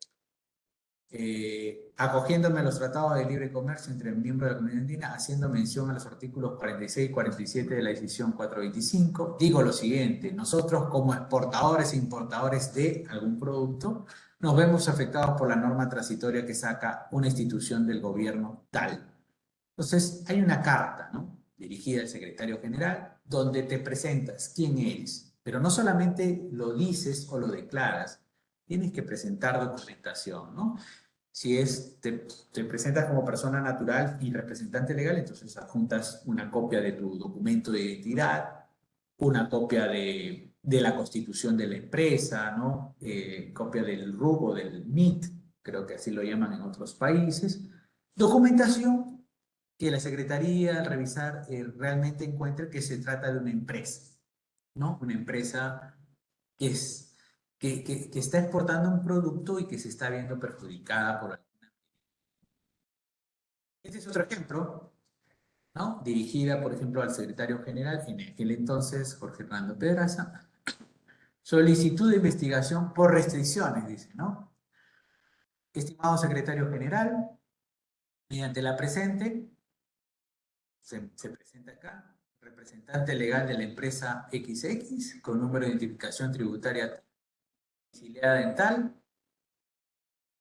acogiéndome a los tratados de libre comercio entre miembros de la comunidad andina, haciendo mención a los artículos 46 y 47 de la decisión 425, digo lo siguiente: nosotros como exportadores e importadores de algún producto, nos vemos afectados por la norma transitoria que saca una institución del gobierno tal. Entonces, hay una carta, ¿no?, dirigida al secretario general, donde te presentas quién eres, pero no solamente lo dices o lo declaras, tienes que presentar documentación, ¿no? Si te presentas como persona natural y representante legal, entonces adjuntas una copia de tu documento de identidad, una copia de la constitución de la empresa, ¿no? Copia del RUC o del MIT, creo que así lo llaman en otros países. Documentación que la Secretaría, al revisar, realmente encuentre que se trata de una empresa, ¿no? Una empresa que que está exportando un producto y que se está viendo perjudicada por alguna. Este es otro ejemplo, ¿no? Dirigida, por ejemplo, al secretario general, en aquel entonces, Jorge Hernando Pedraza. Solicitud de investigación por restricciones, dice, ¿no? Estimado secretario general, mediante la presente, se presenta acá, representante legal de la empresa XX, con número de identificación tributaria domiciliada en tal.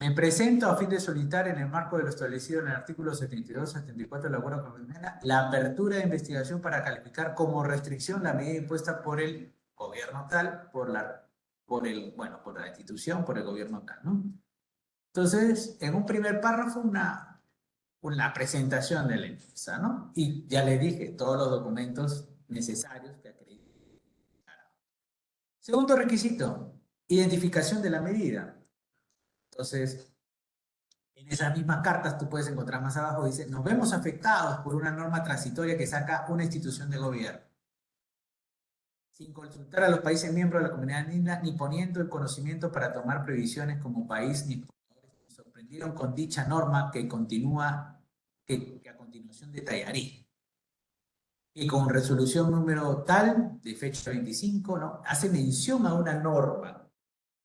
Me presento a fin de solicitar, en el marco de lo establecido en el artículo 72-74 de la Acuerdo Convencional, la apertura de investigación para calificar como restricción la medida impuesta por el gobierno tal, por la institución, por el gobierno tal, ¿no? Entonces, en un primer párrafo, una presentación de la empresa, ¿no? Y ya les dije todos los documentos necesarios que acrediten. Segundo requisito, identificación de la medida. Entonces, en esas mismas cartas tú puedes encontrar más abajo, dice, nos vemos afectados por una norma transitoria que saca una institución de gobierno, sin consultar a los países miembros de la comunidad andina, ni poniendo el conocimiento para tomar previsiones como país, ni sorprendieron con dicha norma que continúa que a continuación detallaré. Y con resolución número tal, de fecha 25, ¿no? Hace mención a una norma.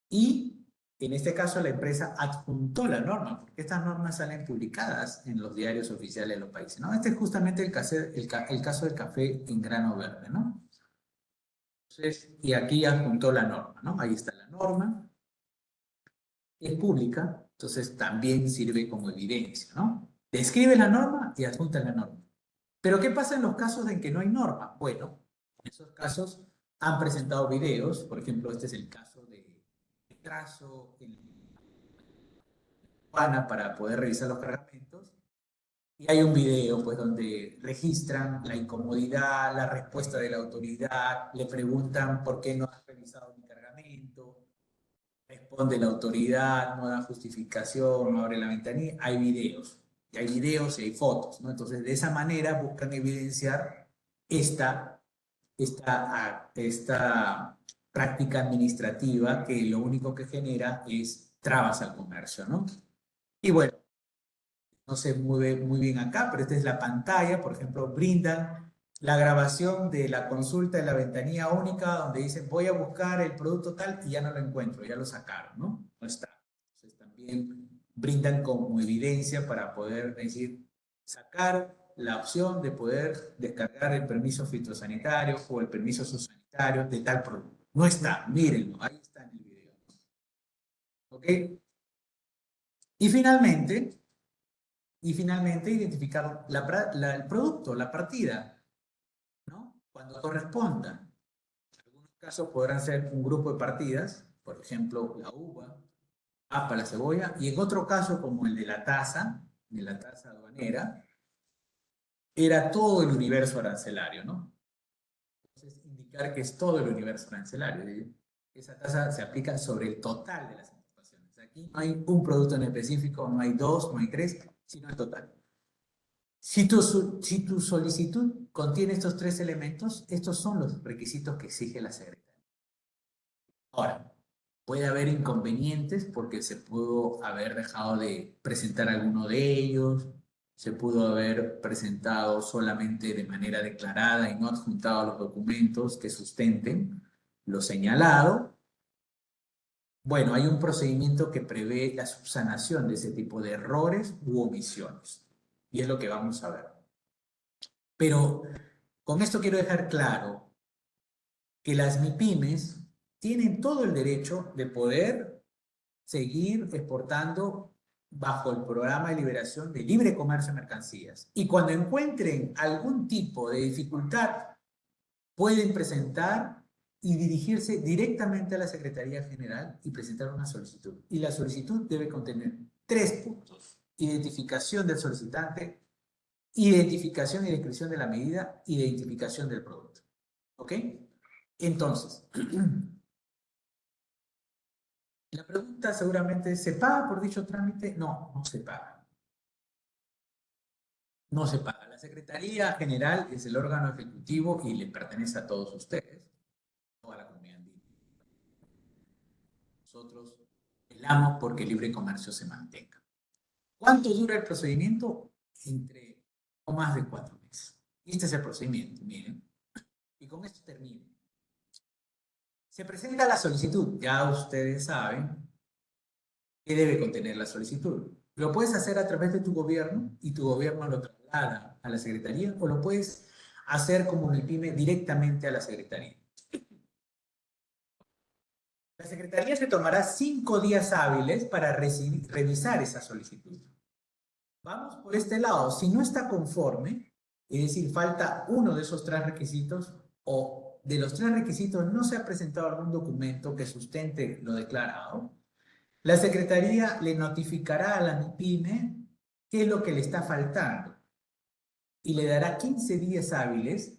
Y en este caso la empresa adjuntó la norma, porque estas normas salen publicadas en los diarios oficiales de los países, ¿no? Este es justamente el caso del café en grano verde, ¿no? Entonces, y aquí adjuntó la norma, ¿no? Ahí está la norma. Es pública, entonces también sirve como evidencia, ¿no? Describe la norma y adjunta la norma. Pero ¿qué pasa en los casos en que no hay norma? Bueno, en esos casos han presentado videos, por ejemplo, este es el caso de trazo en Juana para poder revisar los cargamentos, y hay un video pues donde registran la incomodidad, la respuesta de la autoridad, le preguntan por qué no has revisado mi cargamento, responde la autoridad, no da justificación, no abre la ventanilla, hay videos y hay fotos, ¿no? Entonces, de esa manera buscan evidenciar esta práctica administrativa que lo único que genera es trabas al comercio, ¿no? Y bueno, no se mueve muy bien acá, pero esta es la pantalla, por ejemplo, brindan la grabación de la consulta de la ventanilla única donde dicen voy a buscar el producto tal y ya no lo encuentro, ya lo sacaron, ¿no? No está. Entonces también brindan como evidencia para poder decir, sacar la opción de poder descargar el permiso fitosanitario o el permiso zoosanitario de tal producto. No está, mírenlo, ahí está en el video. ¿Ok? Y finalmente identificar el producto, la partida, ¿no? Cuando corresponda. En algunos casos podrán ser un grupo de partidas, por ejemplo, la uva, papa, la cebolla, y en otro caso, como el de la taza aduanera, era todo el universo arancelario, ¿no? Entonces, indicar que es todo el universo arancelario. Esa tasa se aplica sobre el total de las importaciones. Aquí no hay un producto en específico, no hay dos, no hay tres, sino el total. Si tu solicitud contiene estos tres elementos, estos son los requisitos que exige la Secretaría. Ahora, puede haber inconvenientes porque se pudo haber dejado de presentar alguno de ellos, se pudo haber presentado solamente de manera declarada y no adjuntado los documentos que sustenten lo señalado. Bueno, hay un procedimiento que prevé la subsanación de ese tipo de errores u omisiones. Y es lo que vamos a ver. Pero con esto quiero dejar claro que las MIPYMES tienen todo el derecho de poder seguir exportando bajo el programa de liberación de libre comercio de mercancías. Y cuando encuentren algún tipo de dificultad, pueden presentar y dirigirse directamente a la Secretaría General y presentar una solicitud. Y la solicitud debe contener 3 puntos. Identificación del solicitante, identificación y descripción de la medida, identificación del producto. ¿Ok? Entonces, la pregunta seguramente es, ¿se paga por dicho trámite? No, no se paga. No se paga. La Secretaría General es el órgano ejecutivo y le pertenece a todos ustedes, toda la comunidad andina. Nosotros velamos porque el libre comercio se mantenga. ¿Cuánto dura el procedimiento? Entre no más de 4 meses. Y este es el procedimiento, miren. Y con esto termino. Se presenta la solicitud. Ya ustedes saben qué debe contener la solicitud. Lo puedes hacer a través de tu gobierno y tu gobierno lo traslada a la Secretaría, o lo puedes hacer como MIPYME directamente a la Secretaría. La Secretaría se tomará 5 días hábiles para revisar esa solicitud. Vamos por este lado. Si no está conforme, es decir, falta uno de esos 3 requisitos, o de los 3 requisitos no se ha presentado algún documento que sustente lo declarado, la Secretaría le notificará a la MIPYME qué es lo que le está faltando y le dará 15 días hábiles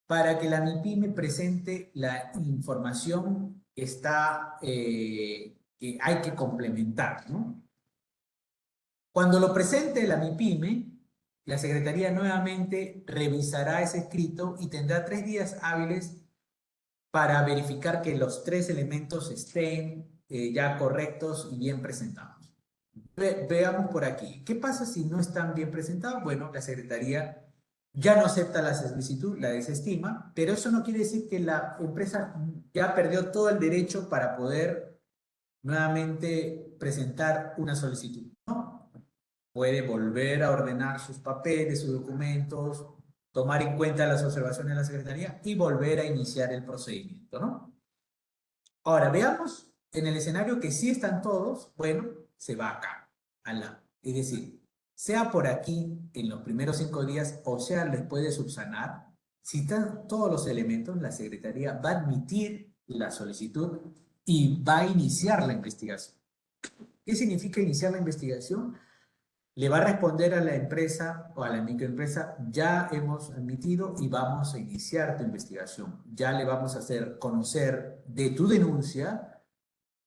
para que la MIPYME presente la información que hay que complementar, ¿no? Cuando lo presente la MIPYME, la Secretaría nuevamente revisará ese escrito y tendrá 3 días hábiles para verificar que los 3 elementos estén ya correctos y bien presentados. Veamos por aquí. ¿Qué pasa si no están bien presentados? Bueno, la Secretaría ya no acepta la solicitud, la desestima, pero eso no quiere decir que la empresa ya perdió todo el derecho para poder nuevamente presentar una solicitud. No, puede volver a ordenar sus papeles, sus documentos, tomar en cuenta las observaciones de la Secretaría y volver a iniciar el procedimiento, ¿no? Ahora, veamos en el escenario que sí están todos, bueno, se va acá, al lado. Es decir, sea por aquí en los primeros 5 días o sea después de subsanar, si están todos los elementos, la Secretaría va a admitir la solicitud y va a iniciar la investigación. ¿Qué significa iniciar la investigación? Le va a responder a la empresa o a la microempresa, ya hemos admitido y vamos a iniciar tu investigación. Ya le vamos a hacer conocer de tu denuncia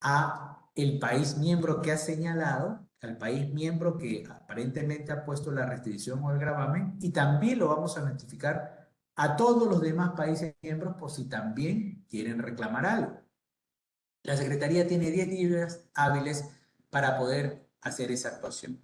a el país miembro que ha señalado, al país miembro que aparentemente ha puesto la restricción o el gravamen, y también lo vamos a notificar a todos los demás países miembros por si también quieren reclamar algo. La Secretaría tiene 10 días hábiles para poder hacer esa actuación.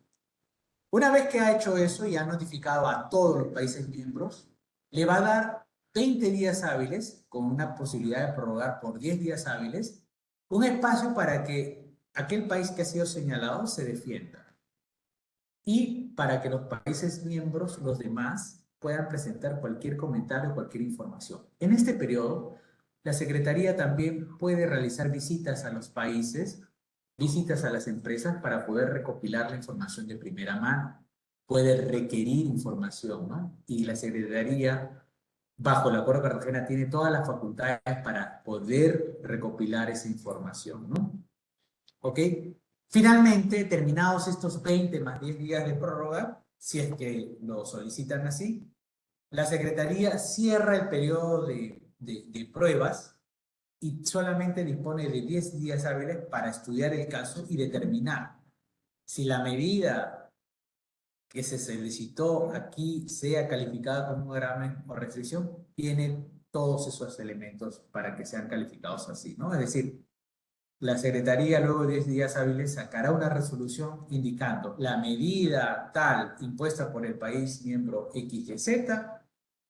Una vez que ha hecho eso y ha notificado a todos los países miembros, le va a dar 20 días hábiles, con una posibilidad de prorrogar por 10 días hábiles, un espacio para que aquel país que ha sido señalado se defienda y para que los países miembros, los demás, puedan presentar cualquier comentario, cualquier información. En este periodo, la Secretaría también puede realizar visitas a los países, visitas a las empresas para poder recopilar la información de primera mano. Puede requerir información, ¿no? Y la Secretaría, bajo el Acuerdo de Cartagena, tiene todas las facultades para poder recopilar esa información, ¿no? ¿Ok? Finalmente, terminados estos 20 más 10 días de prórroga, si es que lo solicitan así, la Secretaría cierra el periodo de pruebas y solamente dispone de 10 días hábiles para estudiar el caso y determinar si la medida que se solicitó aquí sea calificada como un gravamen o restricción, tiene todos esos elementos para que sean calificados así, ¿no? Es decir, la Secretaría luego de 10 días hábiles sacará una resolución indicando la medida tal impuesta por el país miembro XYZ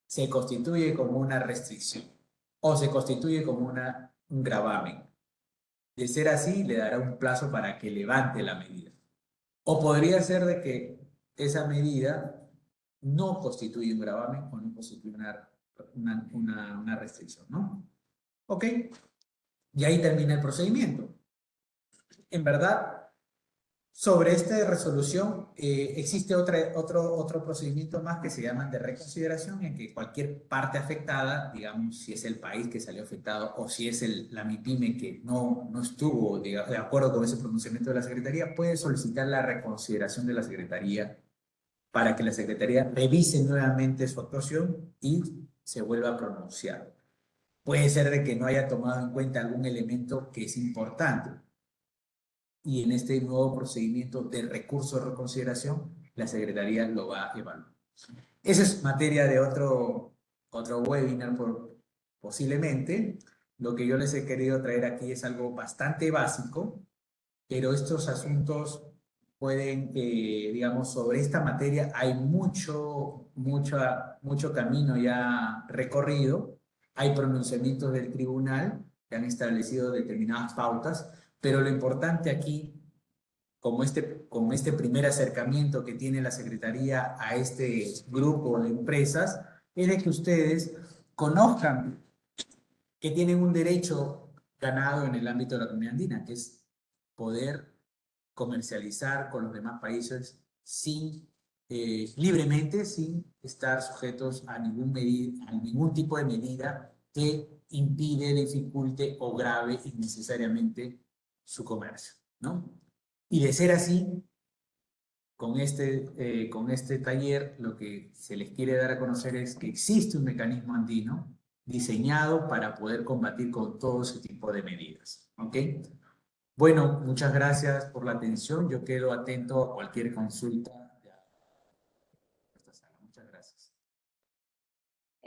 se constituye como una restricción o se constituye como un gravamen. De ser así, le dará un plazo para que levante la medida. O podría ser de que esa medida no constituye un gravamen o no constituye una restricción, ¿no? ¿Ok? Y ahí termina el procedimiento. En verdad, sobre esta resolución existe otro procedimiento más que se llama de reconsideración, en que cualquier parte afectada, digamos, si es el país que salió afectado o si es la MIPYME que no estuvo de acuerdo con ese pronunciamiento de la Secretaría, puede solicitar la reconsideración de la Secretaría para que la Secretaría revise nuevamente su actuación y se vuelva a pronunciar. Puede ser de que no haya tomado en cuenta algún elemento que es importante. Y en este nuevo procedimiento de recurso de reconsideración, la Secretaría lo va a evaluar. Esa es materia de otro webinar posiblemente. Lo que yo les he querido traer aquí es algo bastante básico, pero estos asuntos pueden, digamos, sobre esta materia hay mucho camino ya recorrido. Hay pronunciamientos del tribunal que han establecido determinadas pautas, pero lo importante aquí, como este primer acercamiento que tiene la Secretaría a este grupo de empresas, es de que ustedes conozcan que tienen un derecho ganado en el ámbito de la comunidad andina, que es poder comercializar con los demás países libremente, sin estar sujetos a ningún tipo de medida que impide, dificulte o grave innecesariamente su comercio, ¿no? Y de ser así, con este taller lo que se les quiere dar a conocer es que existe un mecanismo andino diseñado para poder combatir con todo ese tipo de medidas, ¿ok? Bueno, muchas gracias por la atención. Yo quedo atento a cualquier consulta. Muchas gracias.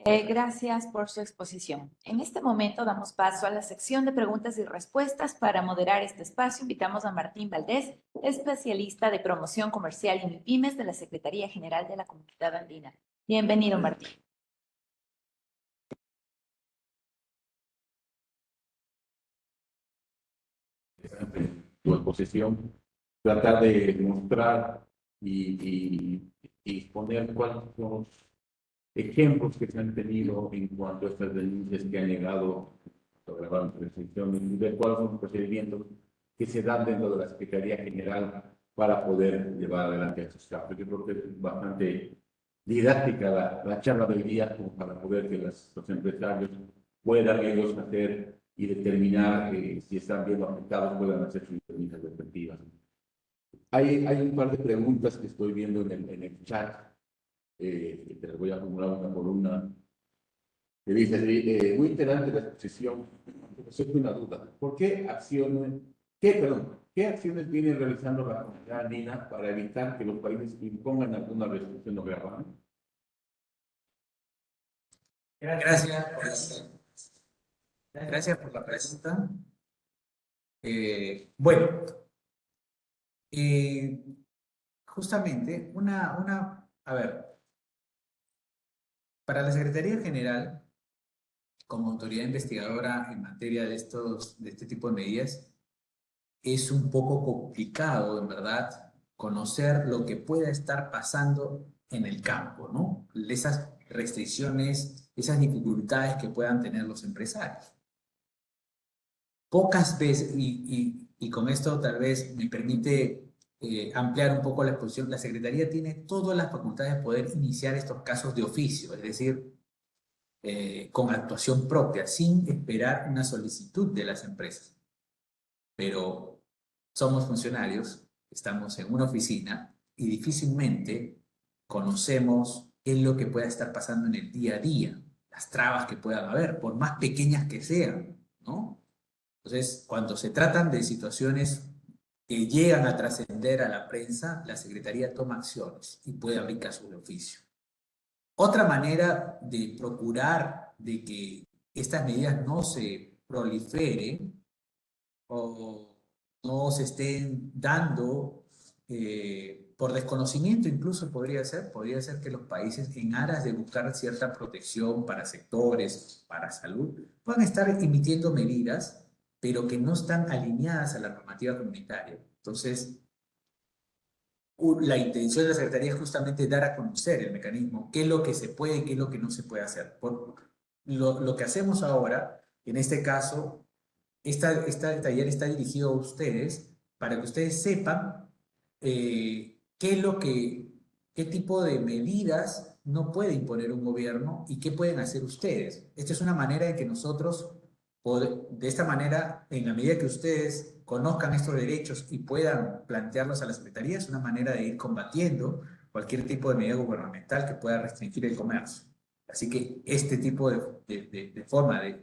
Gracias por su exposición. En este momento damos paso a la sección de preguntas y respuestas. Para moderar este espacio, invitamos a Martín Valdés, especialista de promoción comercial y MIPYMES de la Secretaría General de la Comunidad Andina. Bienvenido, Martín. Tu exposición, tratar de mostrar y exponer cuáles son los ejemplos que se han tenido en cuanto a estas denuncias que han llegado a grabar la restricción y ver cuáles son los procedimientos que se dan dentro de la Secretaría General para poder llevar adelante estos casos. Yo creo que es bastante didáctica la charla del día como para poder que los empresarios puedan ellos hacer y determinar si están viendo afectados, puedan hacer sus denuncias respectivas. Hay un par de preguntas que estoy viendo en el chat, te las voy a formular una por una. Me dice, muy interesante la exposición, pero surge una duda. ¿Por qué acciones, qué acciones viene realizando la comunidad andina para evitar que los países impongan alguna restricción o gravamen? Gracias por la pregunta. Bueno, justamente a ver, para la Secretaría General, como autoridad investigadora en materia de este tipo de medidas, es un poco complicado, en verdad, conocer lo que pueda estar pasando en el campo, ¿no? Esas restricciones, esas dificultades que puedan tener los empresarios. Pocas veces, y con esto tal vez me permite ampliar un poco la exposición, la Secretaría tiene todas las facultades de poder iniciar estos casos de oficio, es decir, con actuación propia, sin esperar una solicitud de las empresas. Pero somos funcionarios, estamos en una oficina y difícilmente conocemos qué es lo que pueda estar pasando en el día a día, las trabas que puedan haber, por más pequeñas que sean, ¿no? Entonces, cuando se tratan de situaciones que llegan a trascender a la prensa, la Secretaría toma acciones y puede abrir casos de oficio. Otra manera de procurar de que estas medidas no se proliferen o no se estén dando por desconocimiento, incluso podría ser que los países, en aras de buscar cierta protección para sectores, para salud, puedan estar emitiendo medidas pero que no están alineadas a la normativa comunitaria. Entonces, la intención de la Secretaría es justamente dar a conocer el mecanismo, qué es lo que se puede y qué es lo que no se puede hacer. Lo que hacemos ahora, en este caso, este taller está dirigido a ustedes para que ustedes sepan qué tipo de medidas no puede imponer un gobierno y qué pueden hacer ustedes. Esta es una manera de que nosotros, de esta manera, en la medida que ustedes conozcan estos derechos y puedan plantearlos a la Secretaría, es una manera de ir combatiendo cualquier tipo de medida gubernamental que pueda restringir el comercio. Así que este tipo de forma de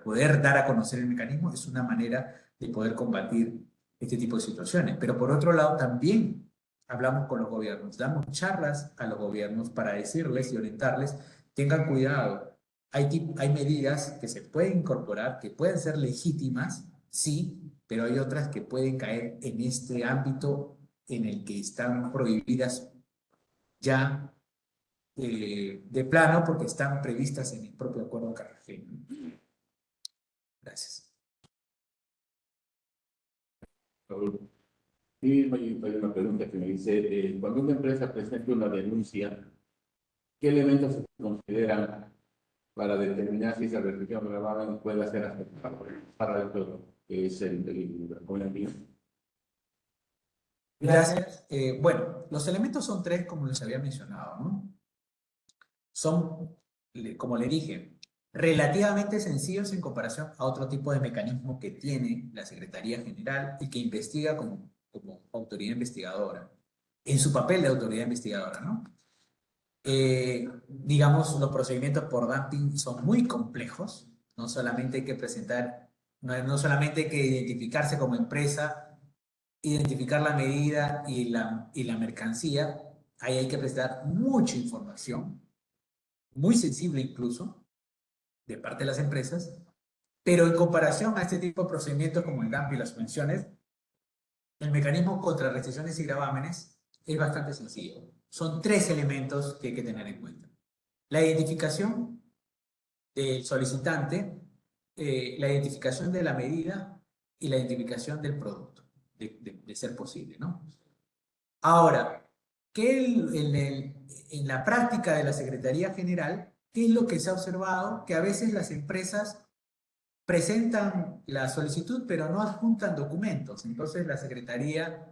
poder dar a conocer el mecanismo es una manera de poder combatir este tipo de situaciones. Pero por otro lado también hablamos con los gobiernos, damos charlas a los gobiernos para decirles y orientarles, tengan cuidado, hay medidas que se pueden incorporar, que pueden ser legítimas, sí, pero hay otras que pueden caer en este ámbito en el que están prohibidas ya de plano porque están previstas en el propio acuerdo cartagena. Gracias. Sí, hay una pregunta que me dice, cuando una empresa presenta una denuncia, ¿qué elementos se consideran para determinar si esa restricción gravamen puede ser afectada para el todo, que es el Gracias. Bueno, los elementos son tres, como les había mencionado, ¿no? Son, como le dije, relativamente sencillos en comparación a otro tipo de mecanismo que tiene la Secretaría General y que investiga como autoridad investigadora, en su papel de autoridad investigadora, ¿no? Digamos, los procedimientos por dumping son muy complejos, no solamente hay que presentar, no solamente hay que identificarse como empresa, identificar la medida y la mercancía, ahí hay que presentar mucha información. muy sensible incluso, de parte de las empresas, pero en comparación a este tipo de procedimientos como el DAMP y las subvenciones, el mecanismo contra restricciones y gravámenes es bastante sencillo. Son 3 elementos que hay que tener en cuenta. La identificación del solicitante, la identificación de la medida y la identificación del producto, de ser posible, ¿no? Ahora, en la práctica de la Secretaría General, ¿qué es lo que se ha observado? Que a veces las empresas presentan la solicitud, pero no adjuntan documentos. Entonces la Secretaría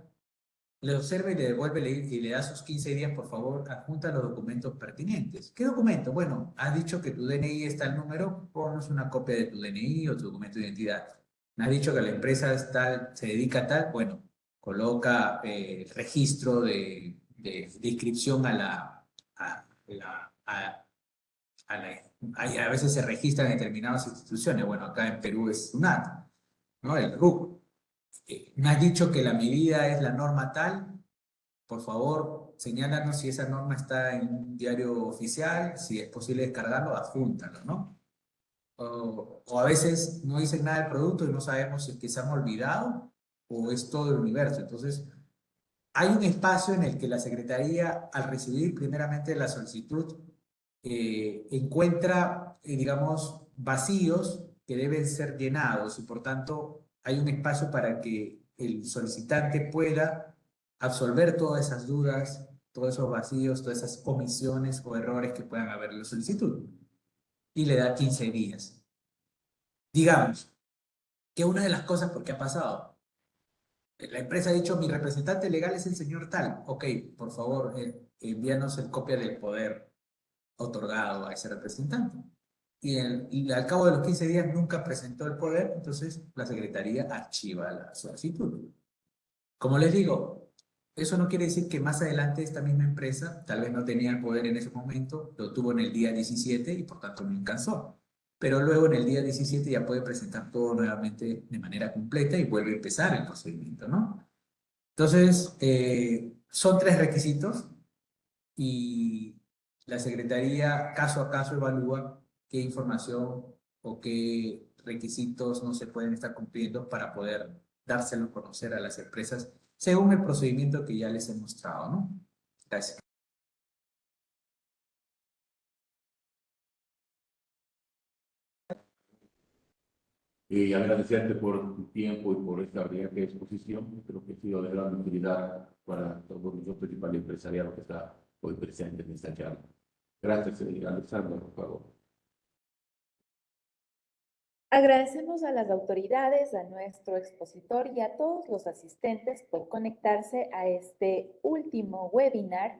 le observa y le devuelve y le da sus 15 días, por favor, adjunta los documentos pertinentes. ¿Qué documento? Bueno, has dicho que tu DNI está el número, ponnos una copia de tu DNI o tu documento de identidad. Me has dicho que la empresa es tal, se dedica a tal, bueno, coloca registro de inscripción a veces se registran en determinadas instituciones. Bueno, acá en Perú es SUNAT, ¿no? El RUC. Me has dicho que la medida es la norma tal. Por favor, señálanos si esa norma está en un diario oficial, si es posible descargarlo, adjúntalo, ¿no? O a veces no dicen nada del producto y no sabemos si es que se han olvidado o es todo el universo. Entonces, hay un espacio en el que la Secretaría, al recibir primeramente la solicitud, encuentra, digamos, vacíos que deben ser llenados y por tanto hay un espacio para que el solicitante pueda absolver todas esas dudas, todos esos vacíos, todas esas omisiones o errores que puedan haber en la solicitud. Y le da 15 días. Digamos que una de las cosas, porque ha pasado, la empresa ha dicho, mi representante legal es el señor tal. Ok, por favor, envíanos el copia del poder otorgado a ese representante. Y al cabo de los 15 días nunca presentó el poder, entonces la Secretaría archiva la solicitud. Como les digo, eso no quiere decir que más adelante esta misma empresa tal vez no tenía el poder en ese momento, lo tuvo en el día 17 y por tanto no alcanzó. Pero luego en el día 17 ya puede presentar todo nuevamente de manera completa y vuelve a empezar el procedimiento, ¿no? Entonces, son 3 requisitos y la Secretaría caso a caso evalúa qué información o qué requisitos no se pueden estar cumpliendo para poder dárselo a conocer a las empresas según el procedimiento que ya les he mostrado, ¿no? Gracias. Y agradecerte por tu tiempo y por esta brillante exposición. Creo que ha sido de gran utilidad para todos nosotros y para el empresariado que está hoy presente en esta charla. Gracias, Alexandra, por favor. Agradecemos a las autoridades, a nuestro expositor y a todos los asistentes por conectarse a este último webinar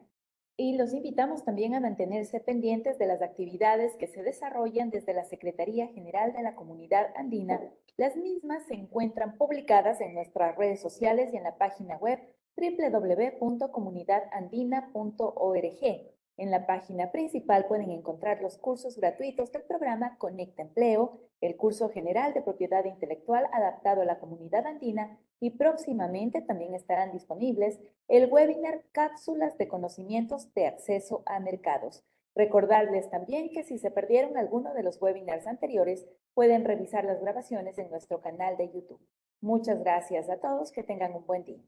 y los invitamos también a mantenerse pendientes de las actividades que se desarrollan desde la Secretaría General de la Comunidad Andina. Las mismas se encuentran publicadas en nuestras redes sociales y en la página web www.comunidadandina.org. En la página principal pueden encontrar los cursos gratuitos del programa Conecta Empleo, el curso general de propiedad intelectual adaptado a la comunidad andina y próximamente también estarán disponibles el webinar Cápsulas de conocimientos de acceso a mercados. Recordarles también que si se perdieron alguno de los webinars anteriores, pueden revisar las grabaciones en nuestro canal de YouTube. Muchas gracias a todos, que tengan un buen día.